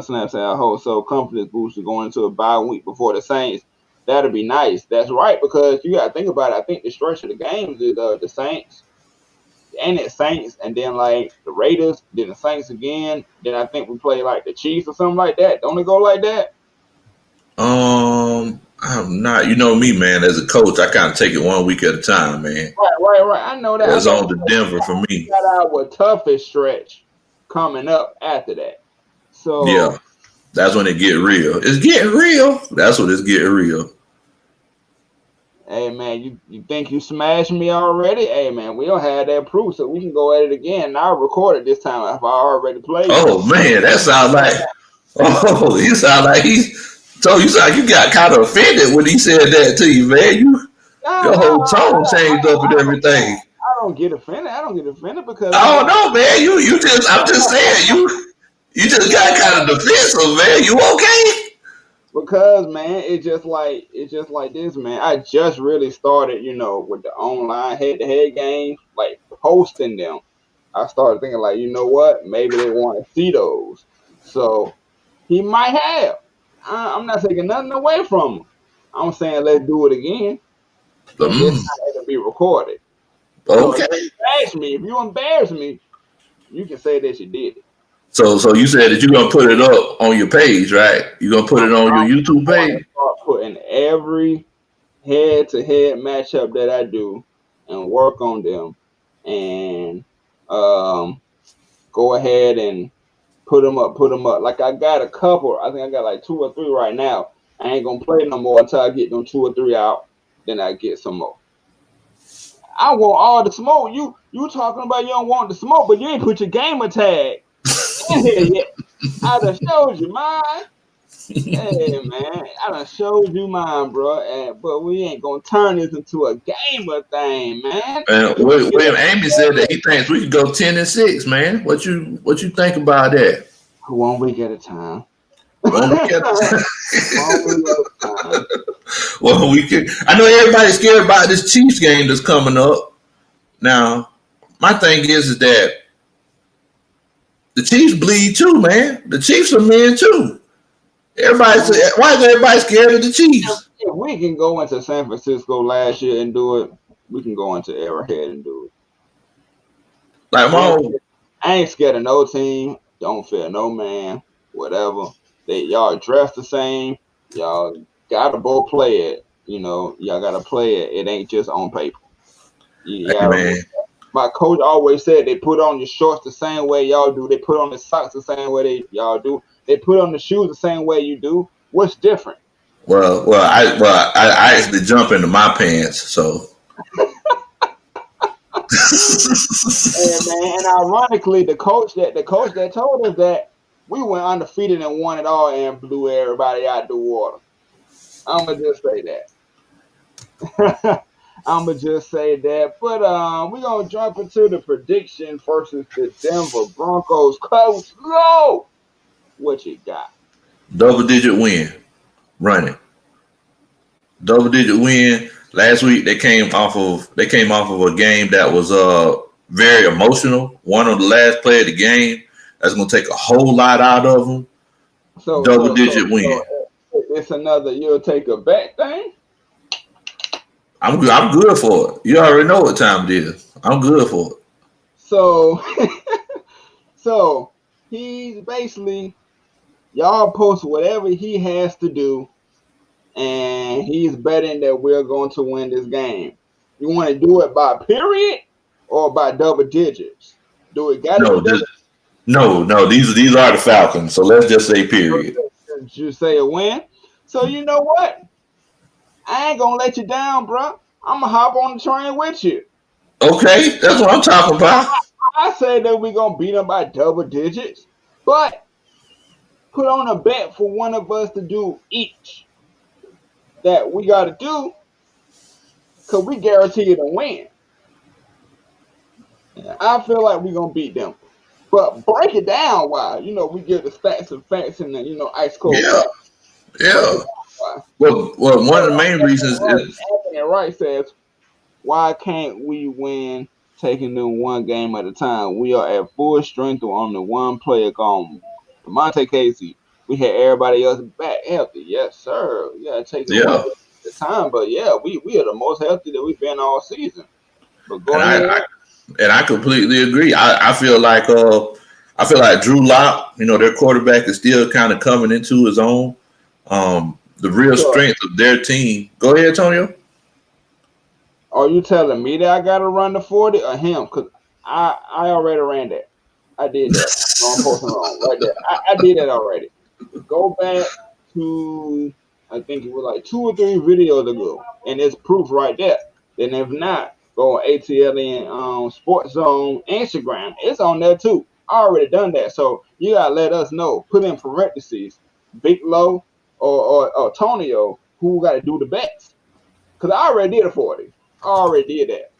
snaps out hope so confidence booster going into a bye week before the Saints. That'll be nice. That's right, because you gotta think about it. I think the stretch of the games is the Saints, and it's Saints, and then like the Raiders, then the Saints again. Then I think we play like the Chiefs or something like that. Don't it go like that? I'm not. You know me, man. As a coach, I kind of take it 1 week at a time, man. Right. I know that. It's on to Denver for me. Got our toughest stretch coming up after that. So yeah, that's when it get real. It's getting real. That's when it's getting real. Hey man, you think you smashed me already? Hey man, we don't have that proof, so we can go at it again. I'll record it this time if I already played. Oh man, that sounds like you sound like you sound like you got kind of offended when he said that to you, man. Your whole tone changed up and everything. I don't get offended because oh no, man. I'm just saying you just got kind of defensive, man. You okay? Because man, it's just like this, man. I just really started, with the online head-to-head games, like posting them. I started thinking like, you know what? Maybe they want to see those. So he might have. I'm not taking nothing away from him. I'm saying let's do it again. But this time it can be recorded. Okay. So if you embarrass me, you can say that you did it. So you said that you're gonna put it up on your page, right? You're gonna put it on your YouTube page. Start putting every head-to-head matchup that I do and work on them, and go ahead and put them up. Like I got a couple. I think I got like 2 or 3 right now. I ain't gonna play no more until I get them 2 or 3 out. Then I get some more. I want all the smoke. You talking about you don't want the smoke, but you ain't put your gamer tag in here yet. I done showed you mine. Hey man, I done showed you mine, bro. But we ain't gonna turn this into a gamer thing, man. William Amy said that he thinks we could go 10-6, man. What you think about that? 1 week at a time. 1 week at a time. Well, I know everybody's scared about this Chiefs game that's coming up. Now, my thing is that the Chiefs bleed too, man. The Chiefs are men too. Why is everybody scared of the Chiefs? If we can go into San Francisco last year and do it, we can go into Arrowhead and do it. Like, I ain't scared of no team. Don't fear no man. Whatever. Y'all dress the same. Y'all gotta both play it. Y'all gotta play it. It ain't just on paper. Man. My coach always said they put on your shorts the same way y'all do. They put on the socks the same way y'all do. They put on the shoes the same way you do. What's different? Well, I actually jump into my pants, so. and ironically, the coach that told us that we went undefeated and won it all and blew everybody out the water. I'm gonna just say that. I'ma just say that. But we're gonna jump into the prediction versus the Denver Broncos. Coach Low, what you got? Double-digit win, running. Double-digit win. Last week they came off of a game that was very emotional. One on the last play of the game. That's gonna take a whole lot out of them. Double-digit win. It's another you'll take a bet thing. I'm good. I'm good for it. You already know what time it is. I'm good for it. So so he's basically y'all post whatever he has to do, and he's betting that we're going to win this game. You want to do it by period or by double digits? Do it got to be No, double? no. These are the Falcons. So let's just say period. Digits? You say a win. So you know what? I ain't gonna let you down, bro. I'm gonna hop on the train with you. Okay, that's what I'm talking about. I say that we're gonna beat them by double digits, but put on a bet for one of us to do each that we got to do, because we guarantee you to win. I feel like we're gonna beat them, but break it down. Why? We give the stats and facts and the ice cold Yeah, facts. Break it yeah. down. Why? Well, one of the main reasons is Anthony Wright says, "Why can't we win taking them one game at a time? We are at full strength on the one player gone. Demonte Casey, we had everybody else back healthy. Yes, sir. We gotta take it one yeah, game at a time. But yeah, we are the most healthy that we've been all season. But go and ahead. I completely agree. I feel like Drew Lock, their quarterback is still kind of coming into his own. The real So, strength of their team. Go ahead, Antonio. are you telling me that I gotta run the 40 or him? Cause I already ran that. I did that. So I'm posting wrong right there. I did that already. Go back to I think it was like 2 or 3 videos ago, and it's proof right there. Then if not, go on ATLiens Sports Zone Instagram. It's on there too. I already done that, so you gotta let us know. Put in parentheses, Big Low or Tonio, who got to do the bets. Cause I already did a 40. I already did that.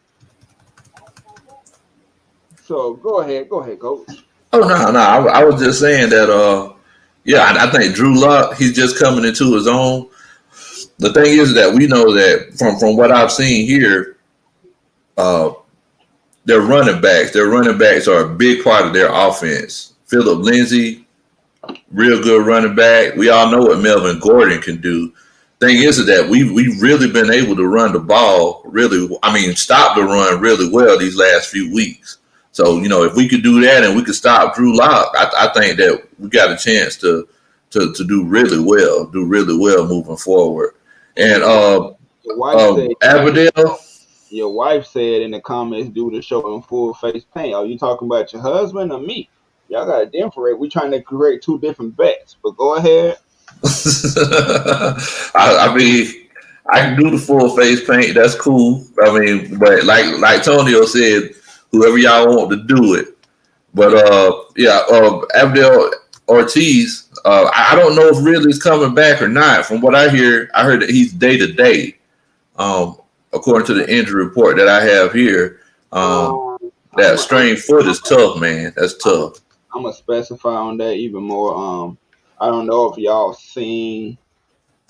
So go ahead, coach. Oh no. I was just saying that. Yeah, I think Drew Lock, he's just coming into his own. The thing is that we know that from what I've seen here, uh, their running backs are a big part of their offense. Philip Lindsay, real good running back. We all know what Melvin Gordon can do. Thing is that we've really been able to run the ball really. I mean, stop the run really well these last few weeks. So if we could do that and we could stop Drew Lock, I think that we got a chance to do really well moving forward. And Your wife said Aberdell, your wife said in the comments, "Do the show in full face paint." Are you talking about your husband or me? Y'all got to differentiate. We trying to create 2 different bets. But go ahead. I mean, I can do the full face paint. That's cool. I mean, but like Tonio said, whoever y'all want to do it. But yeah, Abdel Ortiz. I don't know if Ridley's coming back or not. From what I heard that he's day to day. According to the injury report that I have here, that strained foot is tough, man. That's tough. I'm gonna specify on that even more. I don't know if y'all seen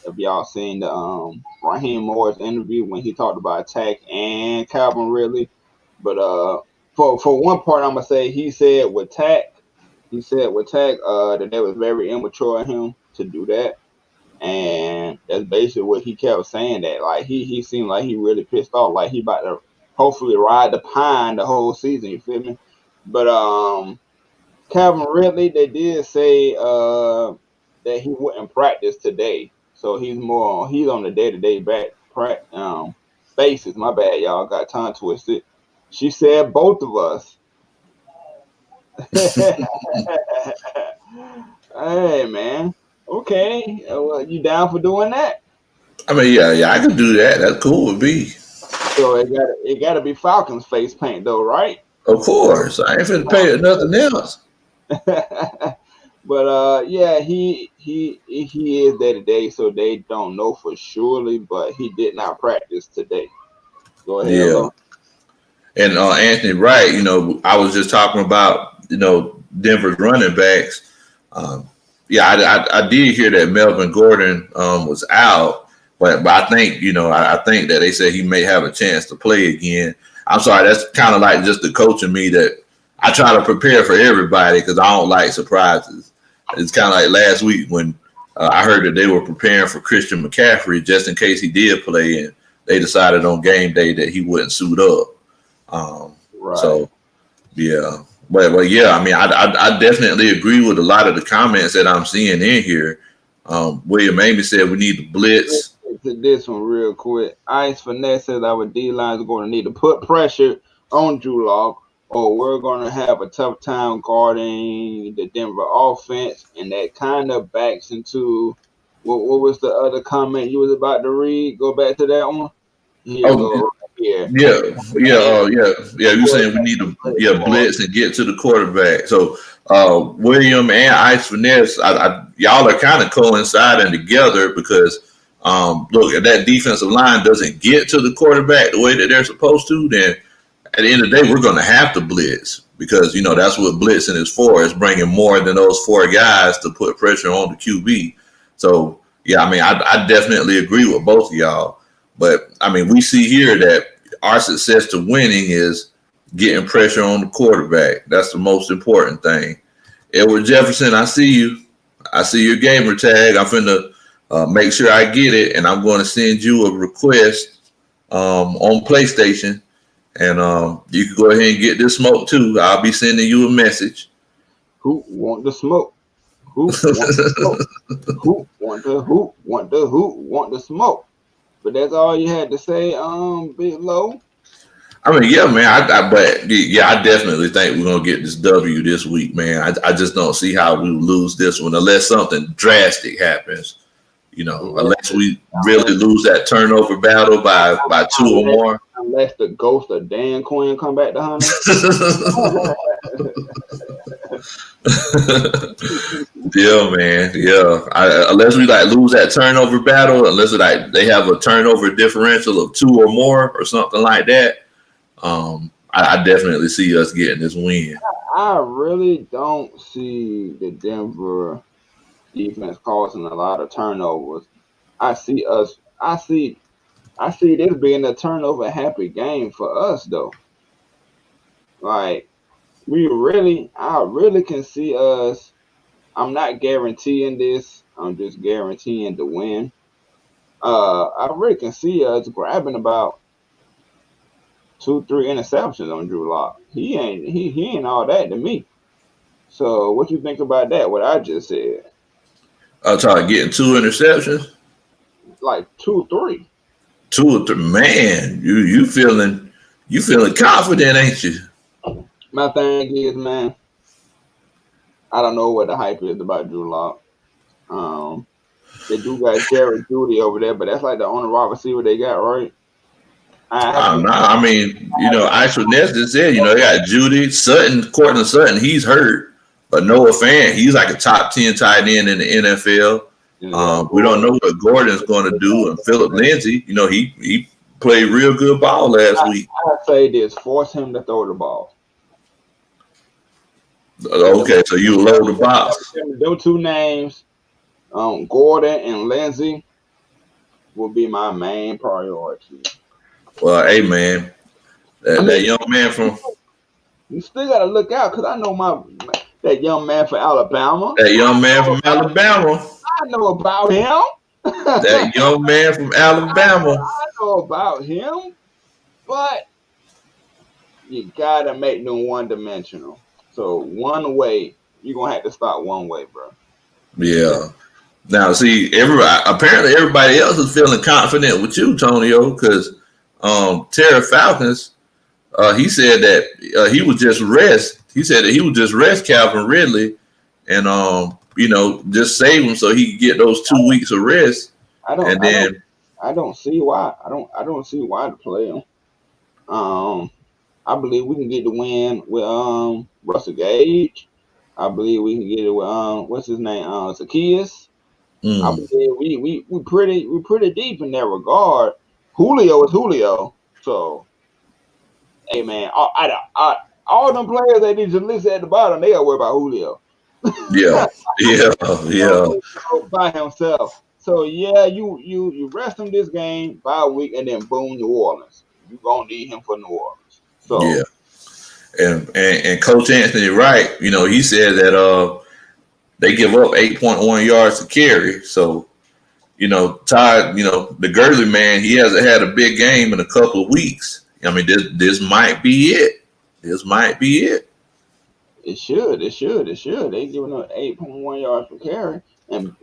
the Raheem Morris interview when he talked about attack and Calvin Ridley. But for one part, I'm gonna say he said with Tack that it was very immature of him to do that, and that's basically what he kept saying. That like he seemed like he really pissed off, like he about to hopefully ride the pine the whole season. You feel me? But Calvin Ridley, they did say that he wouldn't practice today, so he's on the day-to-day basis. My bad, y'all got tongue twisted. She said both of us. Hey man, okay, well, you down for doing that? I mean, yeah, I could do that. That's cool with me. So it gotta be Falcons face paint though, right? Of course, I ain't finna pay it nothing else. But yeah, he is day to day, so they don't know for surely. But he did not practice today. Go ahead, Yeah. Lo. And Anthony Wright, I was just talking about, Denver's running backs. I did hear that Melvin Gordon was out, but I think, I think that they said he may have a chance to play again. I'm sorry, that's kind of like just the coach in me that I try to prepare for everybody because I don't like surprises. It's kind of like last week when I heard that they were preparing for Christian McCaffrey just in case he did play, and they decided on game day that he wouldn't suit up. Right. So, yeah. But yeah, I mean, I definitely agree with a lot of the comments that I'm seeing in here. William Amy said we need to blitz. This one real quick. Ice Finesse says our D-lines are going to need to put pressure on Drew Lock, or we're going to have a tough time guarding the Denver offense, and that kind of backs into what was the other comment you was about to read? Go back to that one. Here you go. Yeah. You're saying we need to blitz and get to the quarterback. So William and Ice Finesse, y'all are kind of coinciding together because look, if that defensive line doesn't get to the quarterback the way that they're supposed to, then at the end of the day, we're going to have to blitz because, that's what blitzing is for. It's bringing more than those four guys to put pressure on the QB. So, yeah, I mean, I definitely agree with both of y'all. But, I mean, we see here that our success to winning is getting pressure on the quarterback. That's the most important thing. Edward Jefferson, I see you. I see your gamer tag. I'm finna make sure I get it, and I'm going to send you a request on PlayStation, and you can go ahead and get this smoke too. I'll be sending you a message. Who want the smoke? Who want the smoke? Who want the smoke? But that's all you had to say, Big Low. I mean, yeah, man. I definitely think we're gonna get this W this week, man. I just don't see how we lose this one unless something drastic happens. Unless we really lose that turnover battle by two or more. Unless the ghost of Dan Quinn come back to hunt Yeah, man. Yeah. Unless we lose that turnover battle, unless they have a turnover differential of two or more or something like that. I definitely see us getting this win. I really don't see the Denver defense causing a lot of turnovers. I see this being a turnover happy game for us though. Like I really can see us. I'm not guaranteeing this. I'm just guaranteeing the win. I really can see us grabbing about 2-3 interceptions on Drew Lock. He ain't all that to me. So what you think about that? What I just said? I'm talking getting 2 interceptions. Like 2-3. 2 or 3. Man, you feeling confident, ain't you? My thing is, man, I don't know what the hype is about Drew Lock. They do got Jerry Judy over there, but that's like the only wide receiver they got, right? I mean, actually, Ness just said, they got Judy, Sutton, Cortland Sutton. He's hurt, but Noah Fant, he's like a top 10 tight end in the NFL. We don't know what Gordon's going to do, and Philip Lindsay, he played real good ball last week. I say this: force him to throw the ball. Okay, so you load the box. Those 2 names, Gordon and Lindsay, will be my main priority. Well, hey man, that young man from you still gotta look out because I know that young man from Alabama. That young man from Alabama. I know about him. That young man from Alabama. I know about him, but you gotta make them one-dimensional. So one way, you're gonna have to start one way, bro. Yeah. Now, see, apparently everybody else is feeling confident with you, Tonio, because Terry Falcons, he said that he would just rest. He said that he would just rest Calvin Ridley and just save him so he could get those 2 weeks of rest. I don't see why. I don't see why to play him. I believe we can get the win with Russell Gage. I believe we can get it with what's his name? Zacchaeus. I believe we pretty deep in that regard. Julio is Julio. So, hey man, all them players they need to list at the bottom, they gotta worry about Julio. Yeah, yeah. By himself. So yeah, you rest him this game by a week, and then boom, New Orleans. You gonna need him for New Orleans. So Yeah. And Coach Anthony Wright, he said that they give up 8.1 yards to carry. So, Todd, the Gurley man, he hasn't had a big game in a couple of weeks. I mean, this might be it. This might be it. It should. They giving up 8.1 yards per carry, and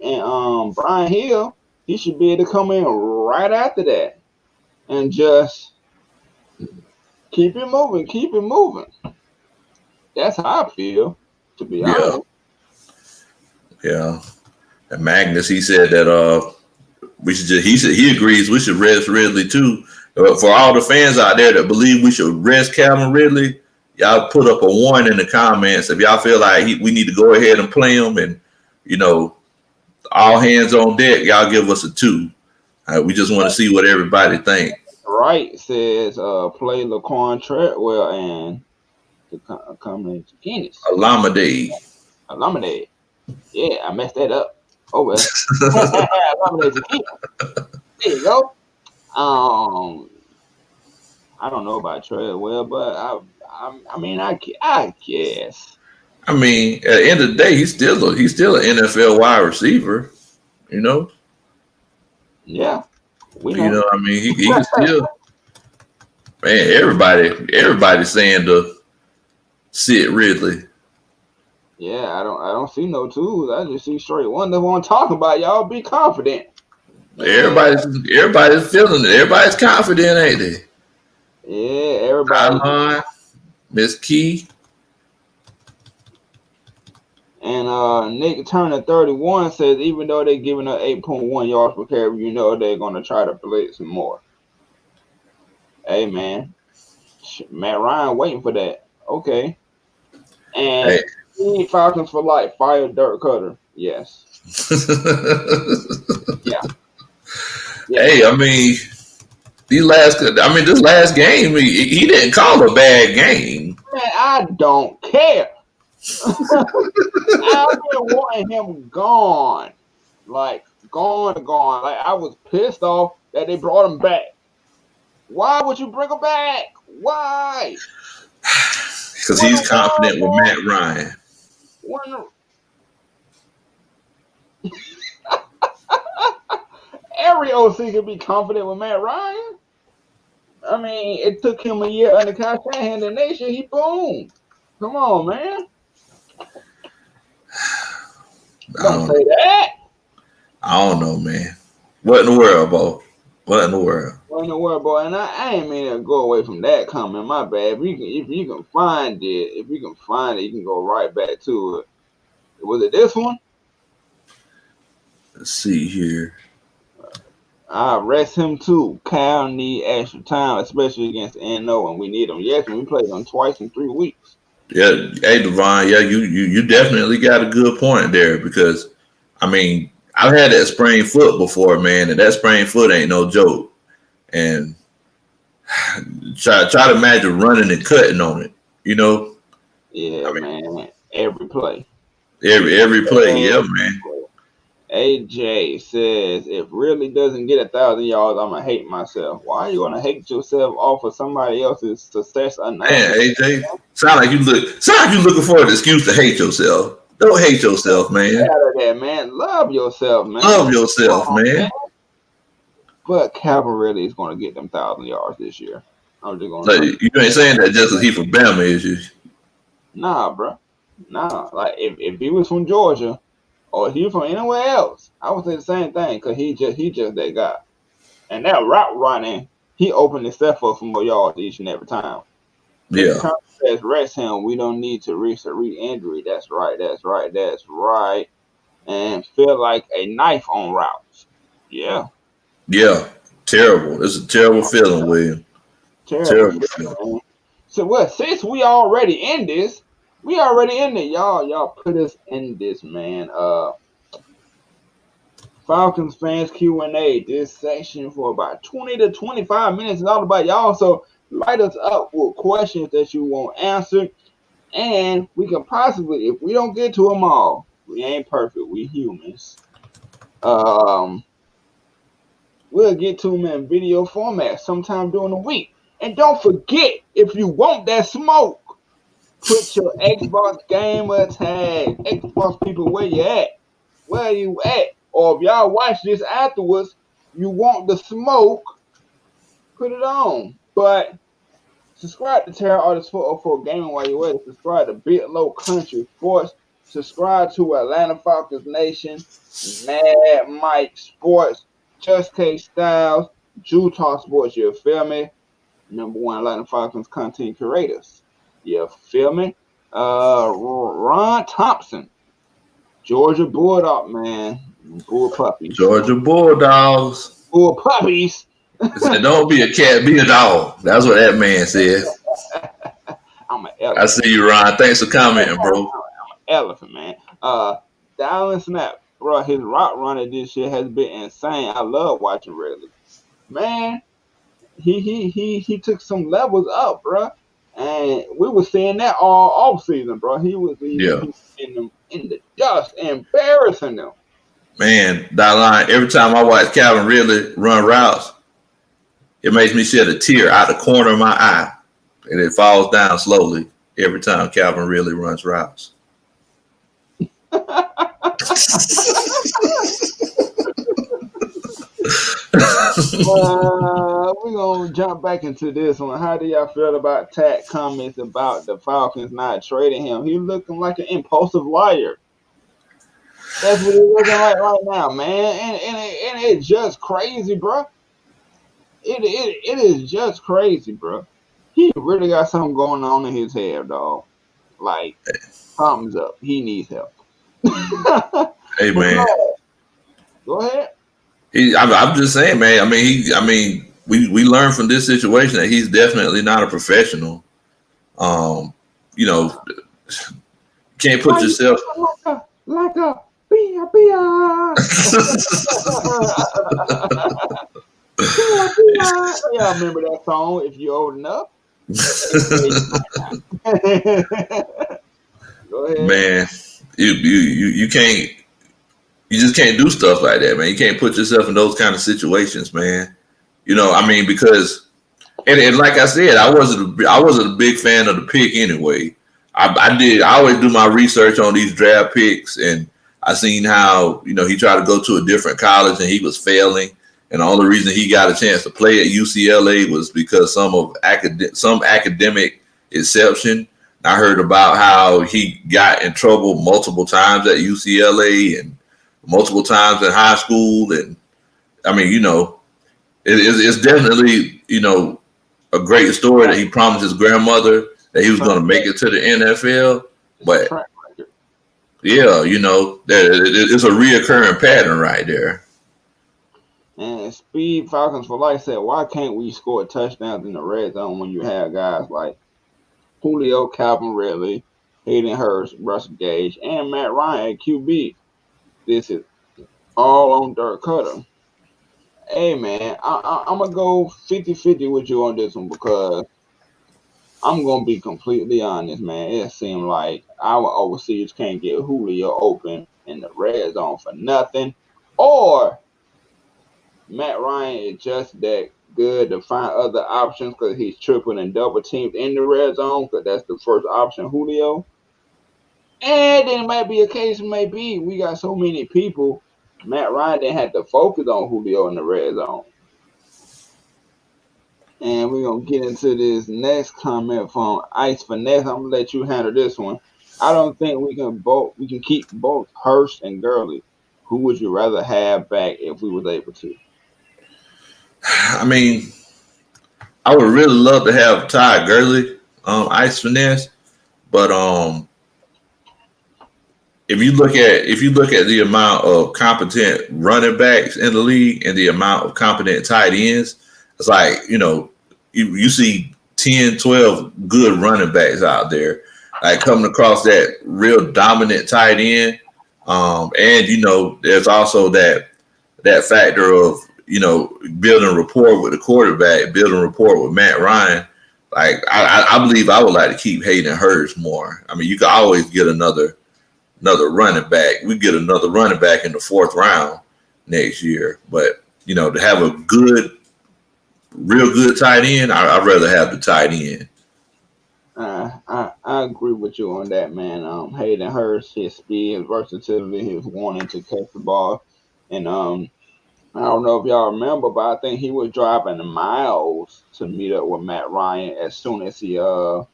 Brian Hill, he should be able to come in right after that, and just keep it moving. That's how I feel, to be honest. Yeah. And Magnus, he said that we should he agrees we should rest Ridley too. For all the fans out there that believe we should rest Calvin Ridley, y'all put up a 1 in the comments if y'all feel like we need to go ahead and play him, and all hands on deck. Y'all give us a 2. We just want to see what everybody think. Right says play Laquan Treadwell and coming to Guinness. Alameda. Yeah, I messed that up. Oh well. There you go. I don't know about Treadwell, but I mean, I guess. I mean, at the end of the day, he's still an NFL wide receiver. Yeah, we know. I mean, he can still. Man, everybody's saying to sit Ridley. Yeah, I don't see no 2s. I just see straight 1. They want to talk about y'all. Be confident. Everybody's feeling it. Everybody's confident, ain't they? Yeah, everybody. Miss Key. And Nick Turner 31 says even though they're giving up 8.1 yards per carry, they're gonna try to blitz some more. Hey man, Matt Ryan waiting for that. Okay. And Falcons for life. Fire Dirk Cutter. Yes. Yeah. Hey, I mean, this last game, he didn't call a bad game. Man, I don't care. I've been wanting him gone. Like, gone. Like, I was pissed off that they brought him back. Why would you bring him back? Why? Because he's confident with Matt Ryan. Every OC can be confident with Matt Ryan. I mean, it took him a year under Kyle Shanahan, the nation. He boomed. Come on, man. Don't say that. I don't know, man. What in the world, Bo? What in the world? What in the world, boy? And I ain't mean to go away from that comment. My bad. If you can find it, you can go right back to it. Was it this one? Let's see here. I rest him too. Cal need extra time, especially against NO, and we need him. Yes, we played him twice in 3 weeks. Yeah, hey Devon, yeah, you definitely got a good point there because, I mean, I've had that sprained foot before, man, and that sprained foot ain't no joke. And try to imagine running and cutting on it, Yeah, man. Every play. Every play, yeah, man. AJ says, if really doesn't get 1,000 yards, I'm gonna hate myself. Why are you gonna hate yourself off of somebody else's success? Man, AJ, sound like you looking for an excuse to hate yourself. Don't hate yourself, man. Get out of there, man. Love yourself, man. Love yourself, man. But Calvin really is gonna get them 1,000 yards this year. I'm just gonna. Like, you ain't saying that just because he from Bama, is you? Nah, bro. Nah. Like if he was from Georgia. Or if he from anywhere else, I would say the same thing because he just that guy. And that route running, he opened himself up for more yards each and every time. Yeah. Says rest him. We don't need to risk a re-injury. That's right. And feel like a knife on routes. Yeah. Yeah. Terrible. It's a terrible feeling, William. Terrible feeling. So since we already in this. We already in there, y'all. Y'all put us in this, man. Falcons fans Q&A. This section for about 20 to 25 minutes is all about y'all. So light us up with questions that you want answered. And we can possibly, if we don't get to them all, we ain't perfect. We humans. We'll get to them in video format sometime during the week. And don't forget, if you want that smoke, put your Xbox gamer tag. Xbox people, where you at? Where you at? Or if y'all watch this afterwards, you want the smoke, put it on. But subscribe to Terra Artist 404 Gaming while you're at it. Subscribe to Big Low Country Sports. Subscribe to Atlanta Falcons Nation, Mad Mike Sports, Just K Styles, Utah Sports. You feel me? #1 Atlanta Falcons content curators. You feel me? Ron Thompson, Georgia Bulldog, man. Bull puppies. Georgia Bulldogs. Bull puppies. Said, don't be a cat, be a dog. That's what that man said. I'm an elephant. I see you, Ron. Thanks for commenting, bro. I'm an elephant, man. Dial and Snap, bro. His route running this year has been insane. I love watching Ridley. Man, he took some levels up, bro. And we were seeing that all off season, bro. He was in the dust, embarrassing them. Man, that line, every time I watch Calvin Ridley run routes, it makes me shed a tear out the corner of my eye. And it falls down slowly every time Calvin Ridley runs routes. We're going to jump back into this one. How do y'all feel about Tat comments about the Falcons not trading him? He's looking like an impulsive liar. That's what he's looking like right now, man. And it's just crazy, bro. It is just crazy, bro. He really got something going on in his head, dog. Like, something's up. He needs help. Hey, man. Go ahead. I'm just saying, man. We learned from this situation that he's definitely not a professional. You know, can't put yourself like a Y'all remember that song if you're old enough? Go ahead. Man, you can't, you just can't do stuff like that, man. You can't put yourself in those kind of situations, man. You know, I mean, because and like I said, I wasn't a big fan of the pick anyway. I always do my research on these draft picks, and I seen how, you know, he tried to go to a different college and he was failing. And the only reason he got a chance to play at UCLA was because some academic exception. I heard about how he got in trouble multiple times at UCLA and multiple times in high school. And I mean, you know, it's definitely, you know, a great story that he promised his grandmother that he was going to make it to the NFL. But yeah, you know, it's a reoccurring pattern right there. And Speed Falcons for Life said, why can't we score touchdowns in the red zone when you have guys like Julio, Calvin Ridley, Hayden Hurst, Russell Gage, and Matt Ryan at QB? This is all on Dirk Cutter. Hey, man, I'm going to go 50-50 with you on this one because I'm going to be completely honest, man. It seemed like our overseers can't get Julio open in the red zone for nothing. Or Matt Ryan is just that good to find other options because he's triple and double teamed in the red zone because that's the first option, Julio. And then it might be a case, maybe we got so many people, Matt Ryan didn't have to focus on Julio in the red zone. And we're going to get into this next comment from Ice Finesse. I'm going to let you handle this one. I don't think we can keep both Hurst and Gurley. Who would you rather have back if we was able to? I mean, I would really love to have Ty Gurley, Ice Finesse, but if you look at the amount of competent running backs in the league and the amount of competent tight ends, it's like, you know, you see 10, 12 good running backs out there, like coming across that real dominant tight end. And, you know, there's also that that factor of, building rapport with the quarterback, building rapport with Matt Ryan. Like I believe I would like to keep Hayden Hurst more. I mean, you could always get another running back. We get another running back in the 4th round next year. But to have a real good tight end, I'd rather have the tight end. I agree with you on that, man. Hayden Hurst, his speed, his versatility, his wanting to catch the ball, and I don't know if y'all remember, but I think he was driving miles to meet up with Matt Ryan as soon as he got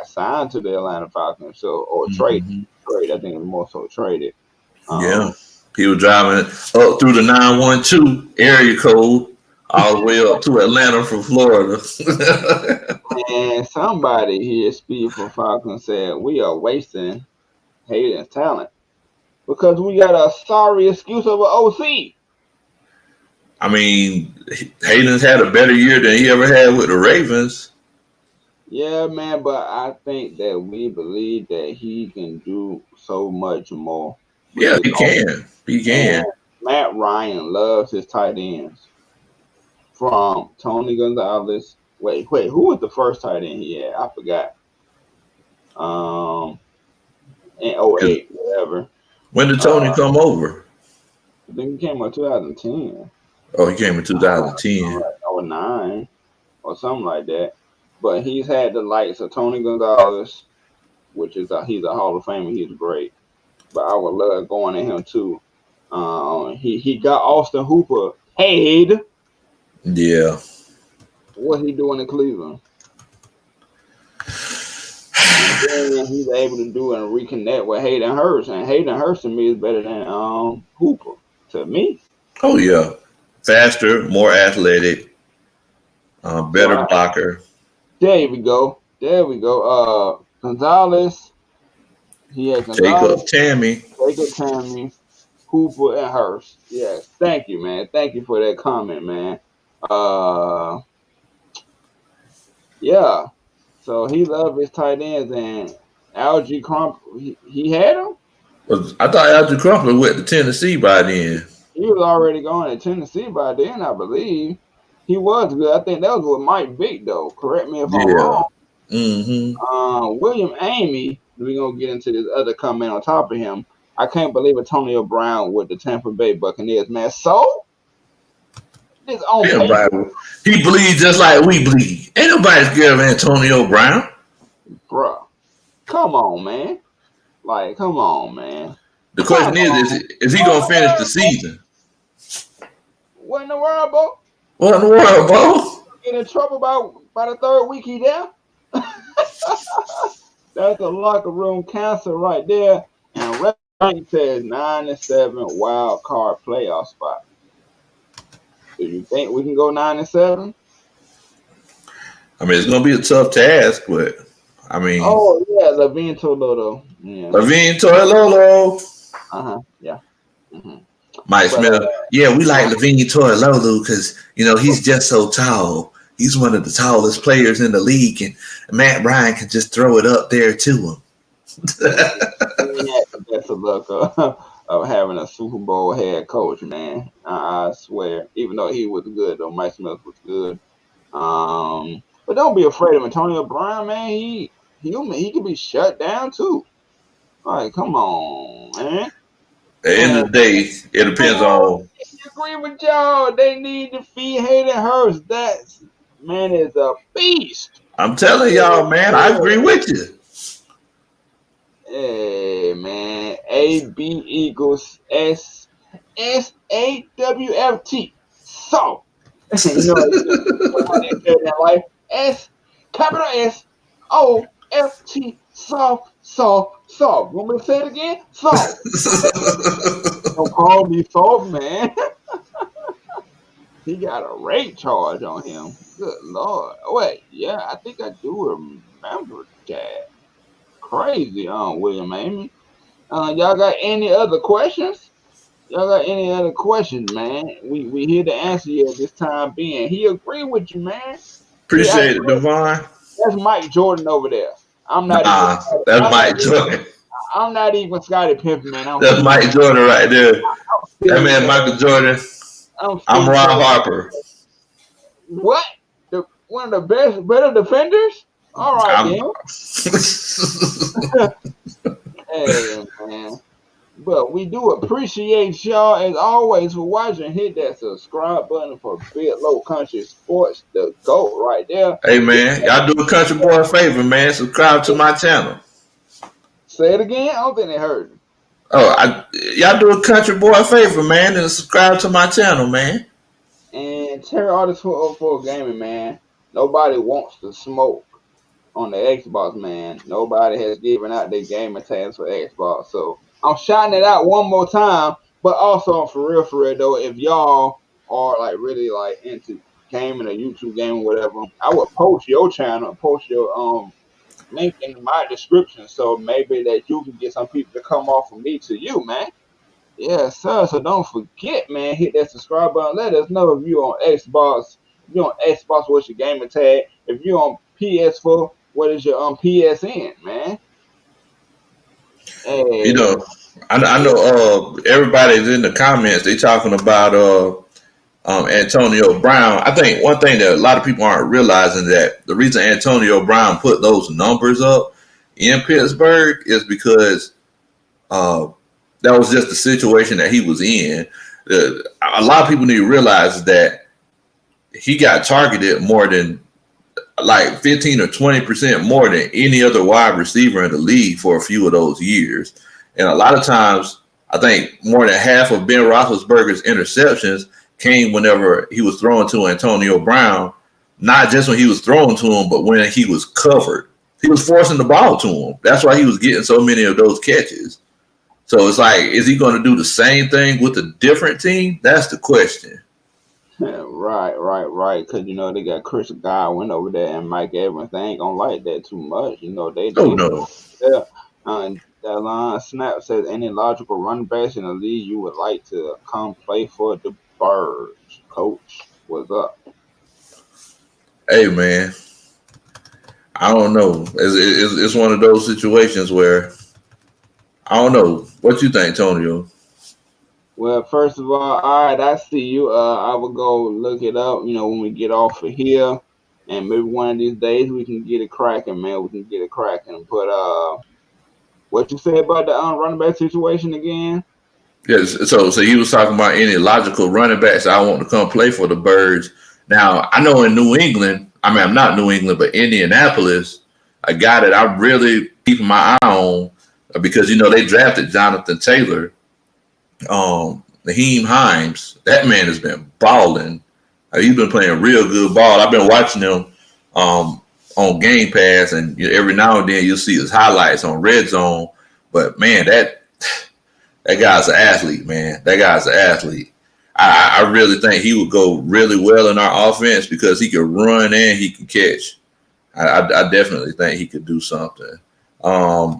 signed to the Atlanta Falcons, or traded. I think it was more so traded. Yeah, he was driving up through the 912 area code all the way up to Atlanta from Florida. And somebody here, Speed for Falcons, said we are wasting Hayden's talent because we got a sorry excuse of an OC. I mean, Hayden's had a better year than he ever had with the Ravens. Yeah, man, but I think that we believe that he can do so much more. Yeah, he can. He can. Matt Ryan loves his tight ends. From Tony Gonzalez. Wait, who was the first tight end he had? I forgot. In 08, whatever. When did Tony come over? I think he came in 2010. Oh, he came in 2010. Or 9 or something like that. But he's had the likes of Tony Gonzalez, which is he's a Hall of Famer. He's great. But I would love going at him too. He got Austin Hooper paid. Yeah. What he doing in Cleveland? And he's able to do and reconnect with Hayden Hurst. And Hayden Hurst to me is better than Hooper to me. Oh yeah. Faster, more athletic, better blocker. There we go. Gonzalez. He has Gonzalez, Jacob Tammy, Hooper, and Hurst. Yes. Thank you, man. Thank you for that comment, man. Yeah. So he loved his tight ends, and Algie Crump, he had him? I thought Algie Crumpler went to Tennessee by then. He was already going to Tennessee by then, I believe. He was good. I think that was with Mike Vick, though. Correct me if I'm wrong. Mm-hmm. William Amy, we're going to get into this other comment on top of him. I can't believe Antonio Brown with the Tampa Bay Buccaneers, man. So? His own he bleeds just like we bleed. Ain't nobody scared of Antonio Brown. Bruh. Come on, man. Like, come on, man. The question is he going to finish the season? What in the world, bro? What in the world, bro? Get in trouble by the 3rd week he there? That's a locker room cancer right there. And Rank says 9-7 wild card playoff spot. Do you think we can go 9-7? I mean, it's going to be a tough task, but I mean. Oh, yeah, Levine Toilolo. Yeah. Levine Toilolo. Yeah. Mm-hmm. Mike Smith. Yeah, we like Levine Toilolo because, he's just so tall. He's one of the tallest players in the league, and Matt Ryan can just throw it up there to him. That's a look of having a Super Bowl head coach, man. I swear. Even though he was good, though, Mike Smith was good. But don't be afraid of Antonio Brown, man. He can be shut down too. All right, come on, man. At the end of the day, it depends on. I agree with y'all. They need to feed Hayden Hurst. That man is a beast. I'm telling y'all, man. I agree with you. Hey, man. AB equals SAWFT. So, that life. Capital SOFT. Soft. Want me to say it again? Soft. Don't call me soft, man. He got a rape charge on him. Good Lord. Wait, yeah, I think I do remember that. Crazy, William Amy. Y'all got any other questions? Man? We here to answer you at this time being. He agreed with you, man. Appreciate it, Devon. That's Mike Jordan over there. I'm not. That's Mike Jordan. I'm not even Scottie Pippen, man. That's Mike Jordan right there. That man, Michael Jordan. I'm Ron Harper. What? One of the better defenders? All right, then. Hey, man. But we do appreciate y'all as always for watching. Hit that subscribe button for Big Low Country Sports, the GOAT right there. Hey man, y'all do a country boy a favor, man. Subscribe to my channel. Say it again. I don't think they heard. Y'all do a country boy a favor, man, and subscribe to my channel, man. And Terry Artist 404 Gaming, man. Nobody wants to smoke on the Xbox, man. Nobody has given out their gaming tags for Xbox. So I'm shouting it out one more time. But also for real though, if y'all are like really like into gaming or YouTube gaming, whatever, I would post your channel, post your link in my description, so maybe that you can get some people to come off of me to you, man. Yes, sir. So don't forget, man, hit that subscribe button. Let us know if you're on Xbox. If you're on Xbox, what's your gamer tag? If you're on PS4, what is your PSN, man? Hey. You know, I know everybody's in the comments. They talking about Antonio Brown. I think one thing that a lot of people aren't realizing that the reason Antonio Brown put those numbers up in Pittsburgh is because that was just the situation that he was in. A lot of people need to realize that he got targeted more than like 15 or 20% more than any other wide receiver in the league for a few of those years. And a lot of times, I think more than half of Ben Roethlisberger's interceptions came whenever he was throwing to Antonio Brown, not just when he was throwing to him, but when he was covered. He was forcing the ball to him. That's why he was getting so many of those catches. So it's like, is he going to do the same thing with a different team? That's the question. Right. Because, they got Chris Godwin over there and Mike Evans. They ain't going to like that too much. No. That line snap says, any logical running backs in the league you would like to come play for the Birds? Coach, what's up? Hey, man. I don't know. It's one of those situations where I don't know. What you think, Tonio? Well, first of all right, I see you. I will go look it up, when we get off of here. And maybe one of these days we can get it cracking, man. We can get it cracking. But what you say about the running back situation again? Yes, so he was talking about any logical running backs I want to come play for the Birds. Now, I know in New England, I'm not New England, but Indianapolis, a guy that I'm really keeping my eye on because, they drafted Jonathan Taylor, Naheem Hines. That man has been balling. He's been playing real good ball. I've been watching him on Game Pass, and every now and then you'll see his highlights on Red Zone. But, man, that guy's an athlete, man. That guy's an athlete. I really think he would go really well in our offense because he can run and he can catch. I definitely think he could do something.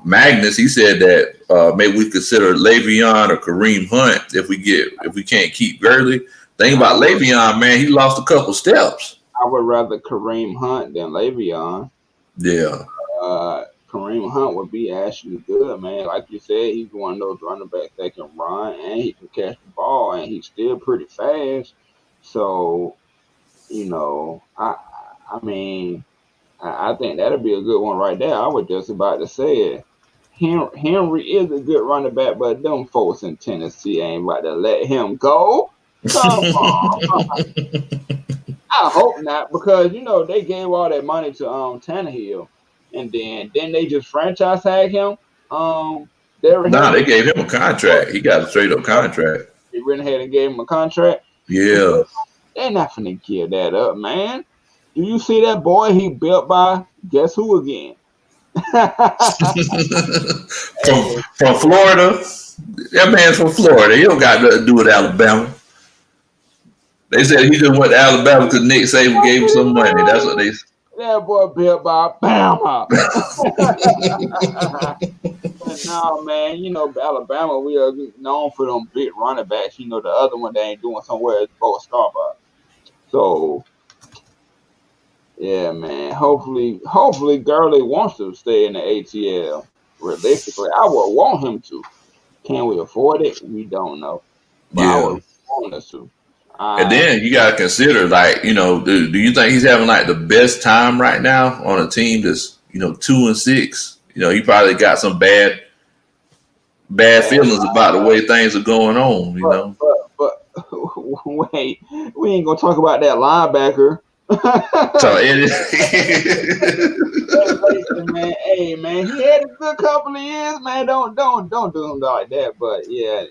Magnus, he said that maybe we consider Le'Veon or Kareem Hunt if we can't keep Gurley. Think about Le'Veon, man. He lost a couple steps. I would rather Kareem Hunt than Le'Veon. Yeah. Kareem Hunt would be actually good, man. Like you said, he's one of those running backs that can run and he can catch the ball, and he's still pretty fast. So, I think that'll be a good one right there. I was just about to say it. Henry is a good running back, but them folks in Tennessee ain't about to let him go. Come on. I hope not, because they gave all that money to Tannehill, and then they just franchise tag him. They gave him a contract. He got a straight up contract. They went ahead and gave him a contract. Yeah. They're not finna give that up, man. Do you see that boy he built by guess who again? from Florida. That man's from Florida. He don't got nothing to do with Alabama. They said he just went to Alabama because Nick Saban gave him some money. That's what they said. That boy built by Bama. No, man, Alabama, we are known for them big running backs. The other one they ain't doing somewhere is Bo Starbucks. So, yeah, man. Hopefully Gurley wants to stay in the ATL. Realistically, I would want him to. Can we afford it? We don't know. But I would want us to. And then you gotta consider, like, do you think he's having like the best time right now on a team that's 2-6? He probably got some bad feelings about the way things are going on. But wait, we ain't gonna talk about that linebacker. So man, hey man, he had a good couple of years, man. Don't do him like that. But yeah,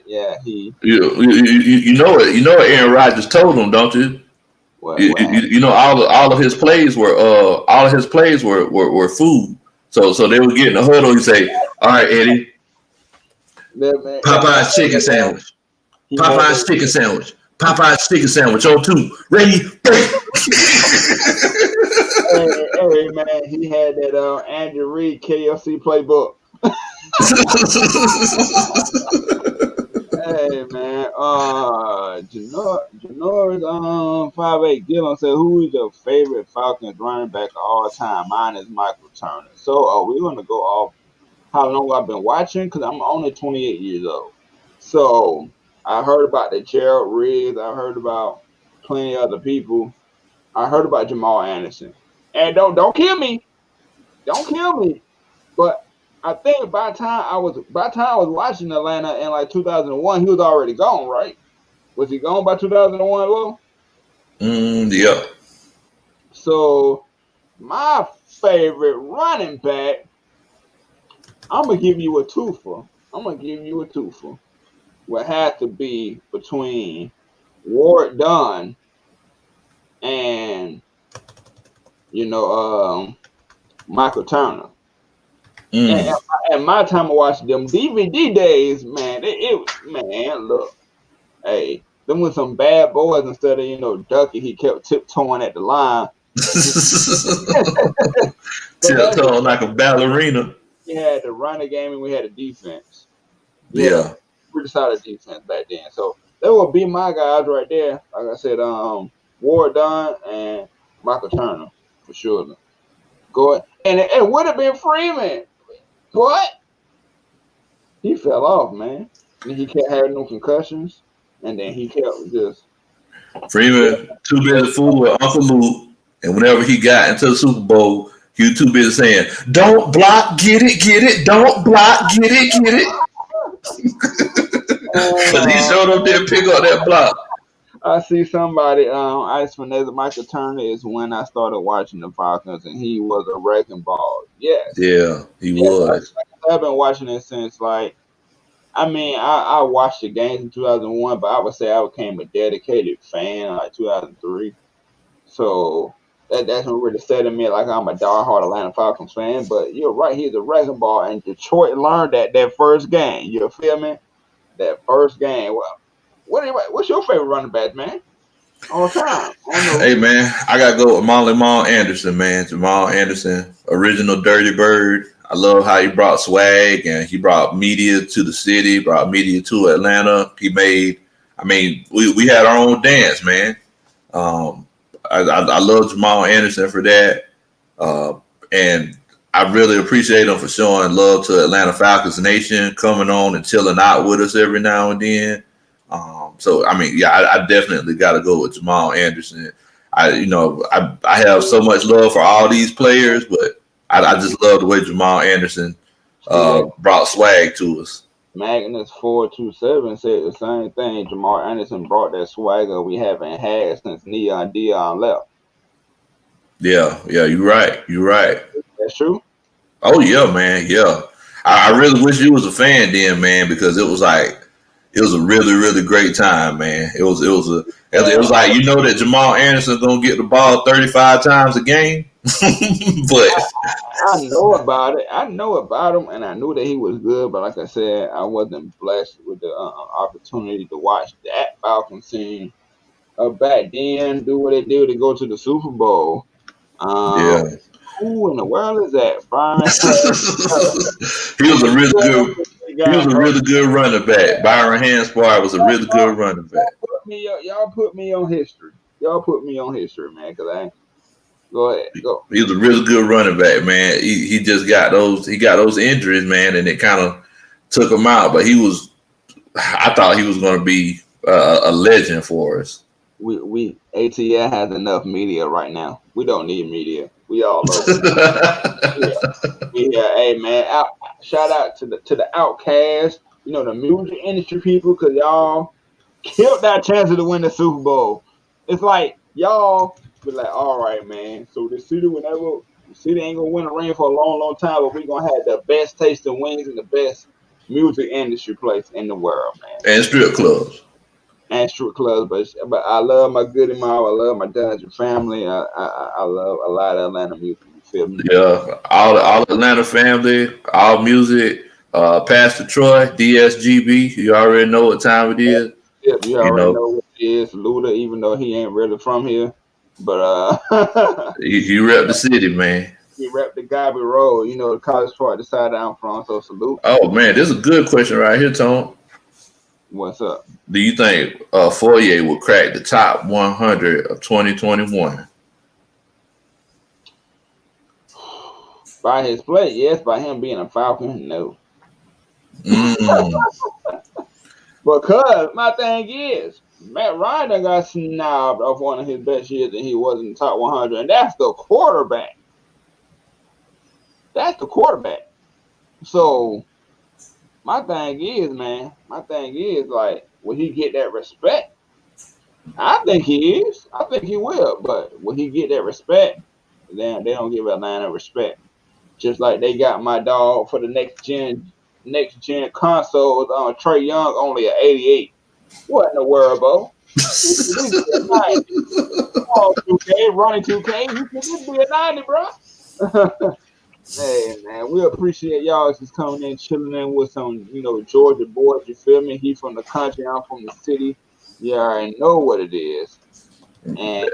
he. You know what Aaron Rodgers told him, don't you? All of his plays were food. So they would get in the huddle and say, "All right, Eddie, Popeye's chicken sandwich, Popeye's chicken sandwich, Popeye's chicken sandwich on 2, ready, break." Hey man, he had that Andrew Reid KFC playbook. Hey man, Janoris 58 Gillum said, "Who is your favorite Falcons running back of all time?" Mine is Michael Turner. So we're gonna go off how long I've been watching because I'm only 28 years old. So I heard about the Gerald Riggs. I heard about plenty of other people. I heard about Jamal Anderson. And don't kill me. Don't kill me. But I think by the time I was watching Atlanta in like 2001, he was already gone, right? Was he gone by 2001, Will? Yeah. So my favorite running back, I'm gonna give you a twofer. Would have to be between Ward Dunn and Michael Turner. And my time of watching them DVD days, man, look, hey, them was some bad boys. Instead of Ducky, he kept tiptoeing at the line, tiptoeing like a ballerina. We had the running game and we had a defense. Yeah, pretty solid defense back then. So that would be my guys right there. Like I said, Ward Dunn and Michael Turner for sure. Go ahead. And it would have been Freeman, but he fell off, man. And he kept having no concussions, and then he kept just Freeman too busy fooling with Uncle Luke, and whenever he got into the Super Bowl, he was too busy saying, "Don't block, get it, don't block, get it." Because he showed up there and pick up that block. I see somebody, Ice Vanessa Michael Turner is when I started watching the Falcons, and he was a wrecking ball. Yes. Yeah, he was. I've been watching it since, I watched the games in 2001, but I would say I became a dedicated fan in 2003. So that's what really said to me, like I'm a diehard Atlanta Falcons fan. But you're right, he's a wrecking ball, and Detroit learned that first game. You feel me? That first game. Well, what's your favorite running back, man? All time. Hey, man, I got to go with Jamal Anderson, man. Jamal Anderson, original Dirty Bird. I love how he brought swag and he brought media to the city, brought media to Atlanta. We had our own dance, man. I love Jamal Anderson for that. And I really appreciate him for showing love to Atlanta Falcons Nation, coming on and chilling out with us every now and then. I definitely got to go with Jamal Anderson. I have so much love for all these players, but I just love the way Jamal Anderson brought swag to us. Magnus 427 said the same thing. Jamal Anderson brought that swagger we haven't had since Neon Dion left. Yeah, you're right. That's true. Oh yeah, man. Yeah, I really wish you was a fan then, man, because it was a really, really great time, man. It was like, that Jamal Anderson's gonna get the ball 35 times a game. But I know about it. I know about him, and I knew that he was good. But like I said, I wasn't blessed with the opportunity to watch that Falcons team back then do what they do to go to the Super Bowl. Who in the world is that, Byron? He was a really good running back. Byron Hanspard was a really good running back. Y'all put me on history. Man. Because go ahead, go. He was a really good running back, man. He just got those injuries, man, and it kind of took him out. But I thought he was going to be a legend for us. we ATL has enough media right now. We don't need media. We all over. Yeah, hey man, shout out to the Outcasts, the music industry people, because y'all killed that chance to win the Super Bowl. It's like y'all be like, all right, man. So the city ain't gonna win a ring for a long, long time, but we gonna have the best tasting wings and the best music industry place in the world, man. And strip clubs. And strip clubs, but I love my Goody Mob. I love my Dungeon family. I love a lot of Atlanta music. You feel me? Yeah, all Atlanta family, all music. Pastor Troy, DSGB. You already know what time it is. Yep, you You already know, know what it is. Luda, even though he ain't really from here, but you rep the city, man. he rep the Gobby Road. The college part, the side I'm from. So salute. Oh man, this is a good question right here, Tone. What's up? Do you think Fourier will crack the top 100 of 2021? By his play, yes. By him being a Falcon, no. Mm. Because my thing is, Matt Ryan done got snobbed off one of his best years, and he was in the top 100, and that's the quarterback. That's the quarterback. So my thing is, man, like, will he get that respect? I think he is. I think he will. But will he get that respect? Then they don't give Atlanta respect. Just like they got my dog for the next gen consoles on Trey Young only an 88. What in the world, bro? He should be a 90. Come on, 2K, running 2K. He should be a 90, bro. Hey man, we appreciate y'all just coming in, chilling in with some, Georgia boys. You feel me? He from the country, I'm from the city. You already know what it is. And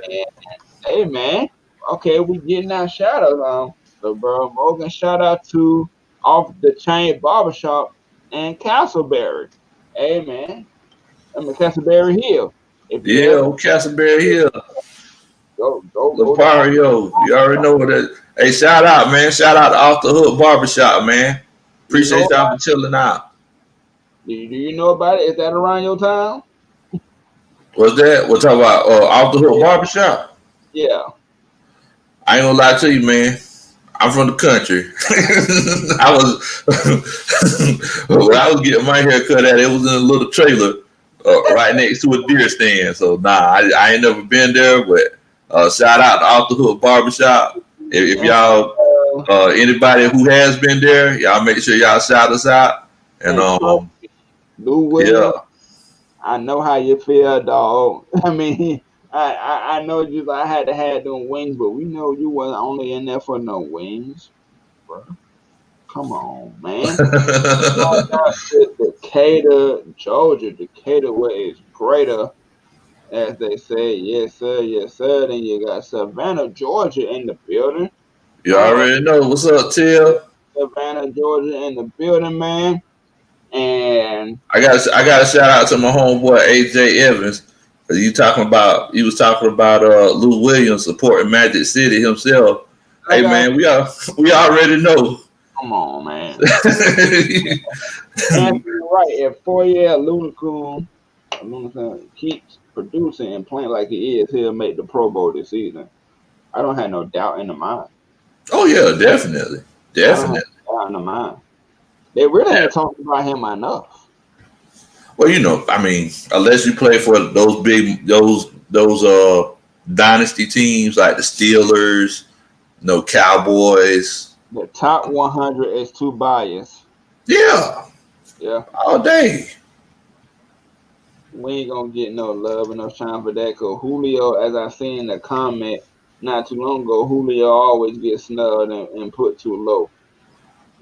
hey man, okay, we getting our shout outs. So bro, Morgan, shout out to Off the Chain Barbershop and Castleberry. Hey man, Castleberry Hill. If you Yeah, ever Castleberry Hill, go down. Lepario. You already know what that. Hey, shout out, man. Shout out to Off the Hook Barbershop, man. Do you know Appreciate y'all about for chilling out. do you know about it? Is that around your town? What's that? We'll talk about Off the Hook Barbershop. Yeah. I ain't gonna lie to you, man. I'm from the country. I was when I was getting my hair cut at, it was in a little trailer right next to a deer stand. So I ain't never been there. But shout out to Off the Hook Barbershop. If y'all anybody who has been there, y'all make sure y'all shout us out. And Lou Williams, yeah. I know how you feel, dog. I mean, I know you. I had to have them wings, but we know you wasn't only in there for no wings, bro. Come on, man. Decatur, Georgia. Decatur, where is greater, as they say. Yes, sir. Yes, sir. Then you got Savannah, Georgia, in the building. You already know. What's up, Till? Savannah, Georgia, in the building, man. And I got to shout out to my homeboy AJ Evans. He was talking about Lou Williams supporting Magic City himself. Hey man, we already know. Come on, man. And you're right. If Fourier Lunacoon keeps producing and playing like he is, he'll make the Pro Bowl this season. I don't have no doubt in the mind. Oh yeah, definitely. I don't have no doubt in the mind. They really ain't talking about him enough. Well, I mean, unless you play for those dynasty teams like the Steelers, Cowboys. The top 100 is too biased. Yeah. Yeah. All day. We ain't gonna get no love and no shine for that. Cause Julio, as I seen in the comment not too long ago, Julio always gets snubbed and put too low.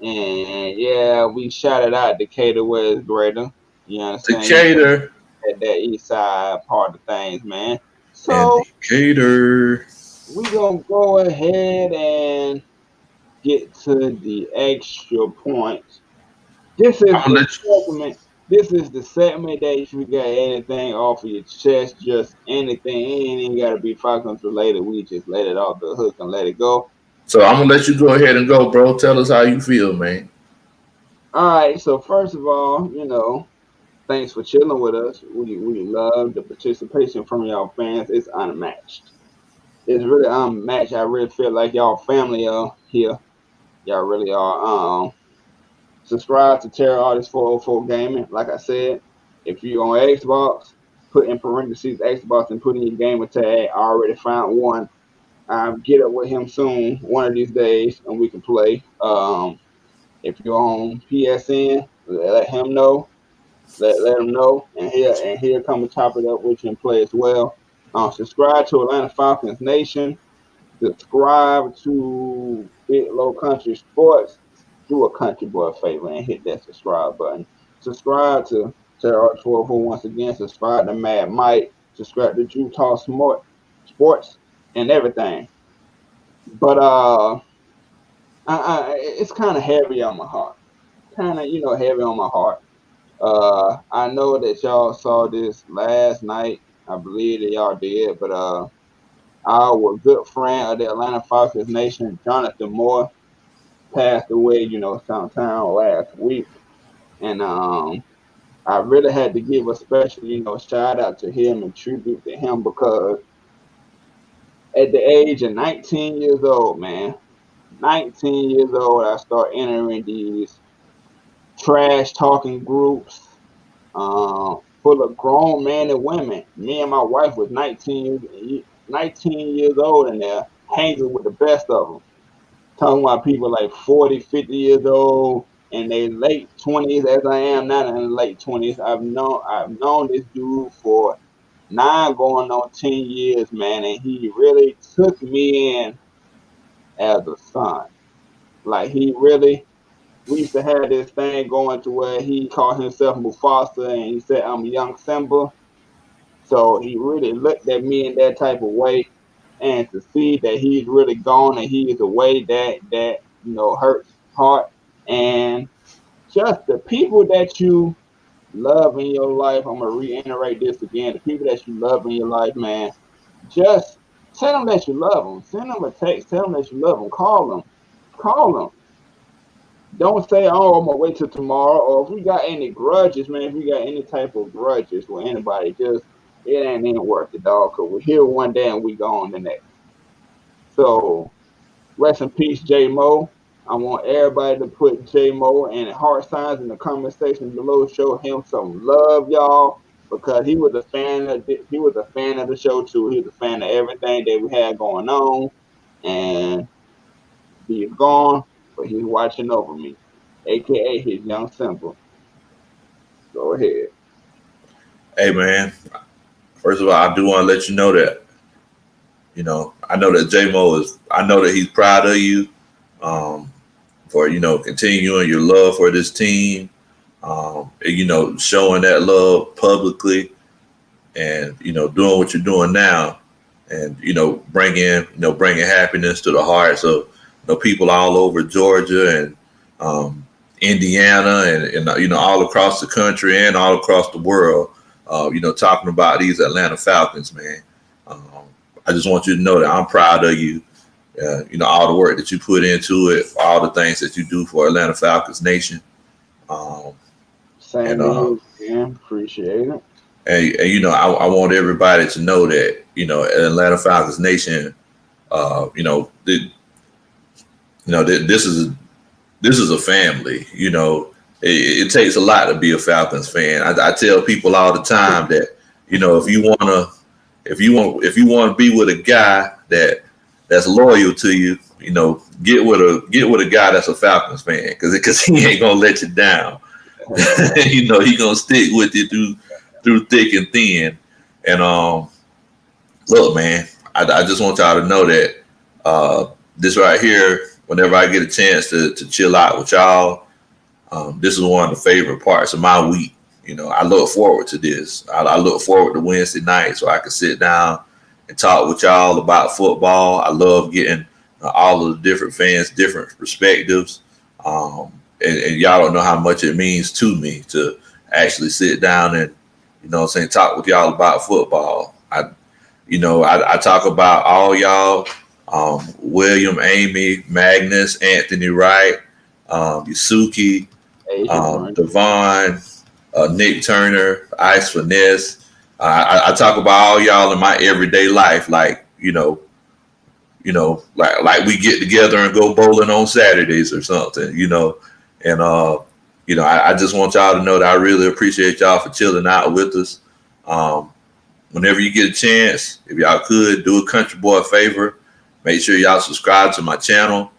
And yeah, we shouted out Decatur where it's greater. You understand? Decatur. At that east side part of things, man. So Decatur. We gonna go ahead and get to the extra points. This is the segment that if you got anything off of your chest, just anything, it ain't gotta be Falcons related. We just let it off the hook and let it go. So I'm gonna let you go ahead and go, bro. Tell us how you feel, man. All right. So first of all, Thanks for chilling with us. We love the participation from y'all fans. It's unmatched. It's really unmatched. I really feel like y'all family here. Y'all really are. Subscribe to Terror Artist 404 Gaming. Like I said, if you're on Xbox, put in parentheses Xbox and put in your gamer tag. I already found one. Get up with him soon, one of these days, and we can play. If you're on PSN, let him know. Let him know, and he'll come and chop it up with you and play as well. Subscribe to Atlanta Falcons Nation. Subscribe to Big Low Country Sports. Do a country boy a favor and hit that subscribe button. Subscribe to Terror 404 once again. Subscribe to Mad Mike. Subscribe to Utah Smart Sports and everything. But it's kind of heavy on my heart. Kind of heavy on my heart. I know that y'all saw this last night. I believe that y'all did, but our good friend of the Atlanta Falcons Nation, Jonathan Moore, passed away, sometime last week. And I really had to give a special, shout out to him and tribute to him because at the age of 19 years old, man, 19 years old, I start entering these trash talking groups full of grown men and women. Me and my wife was 19 years old in there, hanging with the best of them. Talking about people like 40, 50 years old in their late 20s, as I am now in the late 20s. I've known this dude for 9 going on 10 years, man, and he really took me in as a son. Like we used to have this thing going to where he called himself Mufasa and he said, I'm young Simba. So he really looked at me in that type of way. And to see that he's really gone and he is away, that hurts heart. And just the people that you love in your life, I'm gonna reiterate this again. The people that you love in your life, man, just tell them that you love them. Send them a text. Tell them that you love them. Call them. Call them. Don't say, "Oh, I'm gonna wait till tomorrow." Or if we got any grudges, man, if we got any type of grudges with anybody, just it ain't even worth it, dog. Cause we're here one day and we gone the next. So rest in peace, J Mo. I want everybody to put J Mo and heart signs in the comment section below. Show him some love, y'all, because he was a fan of the show too. He was a fan of everything that we had going on, and he's gone, but he's watching over me, aka his young Simba. Go ahead. Hey man, first of all, I do want to let you know that I know that J Mo I know that he's proud of you for continuing your love for this team, and showing that love publicly, and doing what you're doing now, and bringing happiness to the hearts of people all over Georgia and Indiana and all across the country and all across the world. Talking about these Atlanta Falcons, man. I just want you to know that I'm proud of you. All the work that you put into it, all the things that you do for Atlanta Falcons Nation. Same to you, man. Appreciate it. And I want everybody to know that Atlanta Falcons Nation, this is a family. It takes a lot to be a Falcons fan. I tell people all the time that if you want to be with a guy that's loyal to you, get with a guy that's a Falcons fan because he ain't gonna let you down. He gonna stick with you through thick and thin. And look, man, I just want y'all to know that this right here, whenever I get a chance to chill out with y'all, this is one of the favorite parts of my week. I look forward to this. I look forward to Wednesday night so I can sit down and talk with y'all about football. I love getting all of the different fans, different perspectives. And y'all don't know how much it means to me to actually sit down and, talk with y'all about football. I talk about all y'all, William, Amy, Magnus, Anthony Wright, Yusuke, Devon, Nick Turner, Ice Finesse. I talk about all y'all in my everyday life, like like we get together and go bowling on Saturdays or something, and I just want y'all to know that I really appreciate y'all for chilling out with us. Whenever you get a chance, if y'all could do a country boy a favor, make sure y'all subscribe to my channel.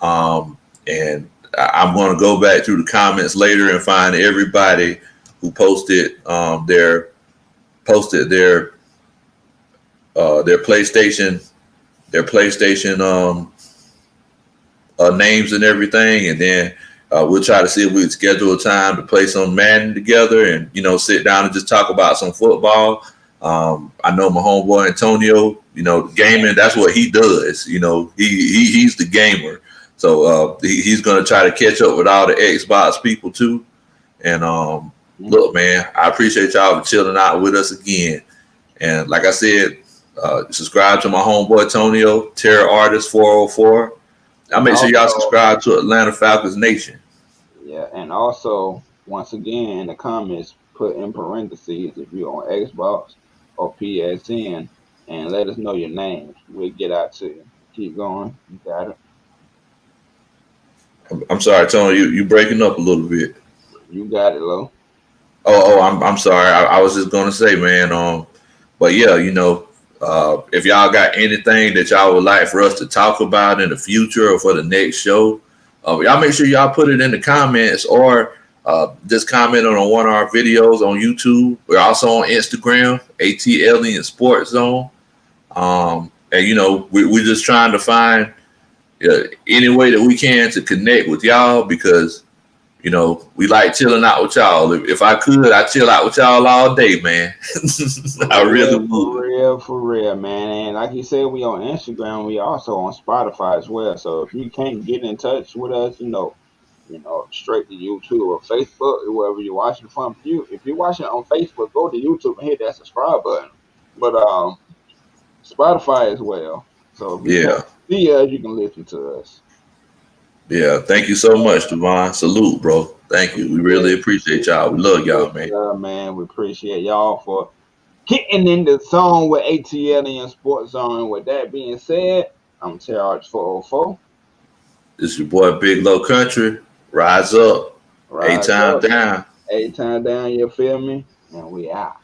And I'm going to go back through the comments later and find everybody who posted their PlayStation names and everything, and then we'll try to see if we can schedule a time to play some Madden together and sit down and just talk about some football. I know my homeboy Antonio, gaming, that's what he does. He's the gamer. So he's going to try to catch up with all the Xbox people too. And look, man, I appreciate y'all for chilling out with us again. And like I said, subscribe to my homeboy Antonio, Terror Artist 404. I'll make sure y'all subscribe to Atlanta Falcons Nation. Yeah, and also, once again, in the comments, put in parentheses if you're on Xbox or PSN, and let us know your names. We'll get out to you. Keep going. You got it. I'm sorry, Tony, you breaking up a little bit. You got it, Lo. I'm sorry. I was just gonna say, man. But yeah, if y'all got anything that y'all would like for us to talk about in the future or for the next show, y'all make sure y'all put it in the comments or just comment on one of our videos on YouTube. We're also on Instagram, ATLiensSportsZone. And we're just trying to find any way that we can to connect with y'all because we like chilling out with y'all. If I could, I'd chill out with y'all all day, man. I really would. For real, man. And like you said, we on Instagram. We also on Spotify as well. So if you can't get in touch with us, straight to YouTube or Facebook, wherever you're watching from. If you're watching on Facebook, go to YouTube and hit that subscribe button. But Spotify as well. So if you can't see us, you can listen to us. Yeah, thank you so much, Devon. Salute, bro. Thank you. We really appreciate y'all. We love y'all, man. Yeah, man. We appreciate y'all for getting in the zone with ATLiensSportsZone. With that being said, I'm Charge 404. This is your boy Big Low Country. Rise up. 8 times down. 8 times down, you feel me? And we out.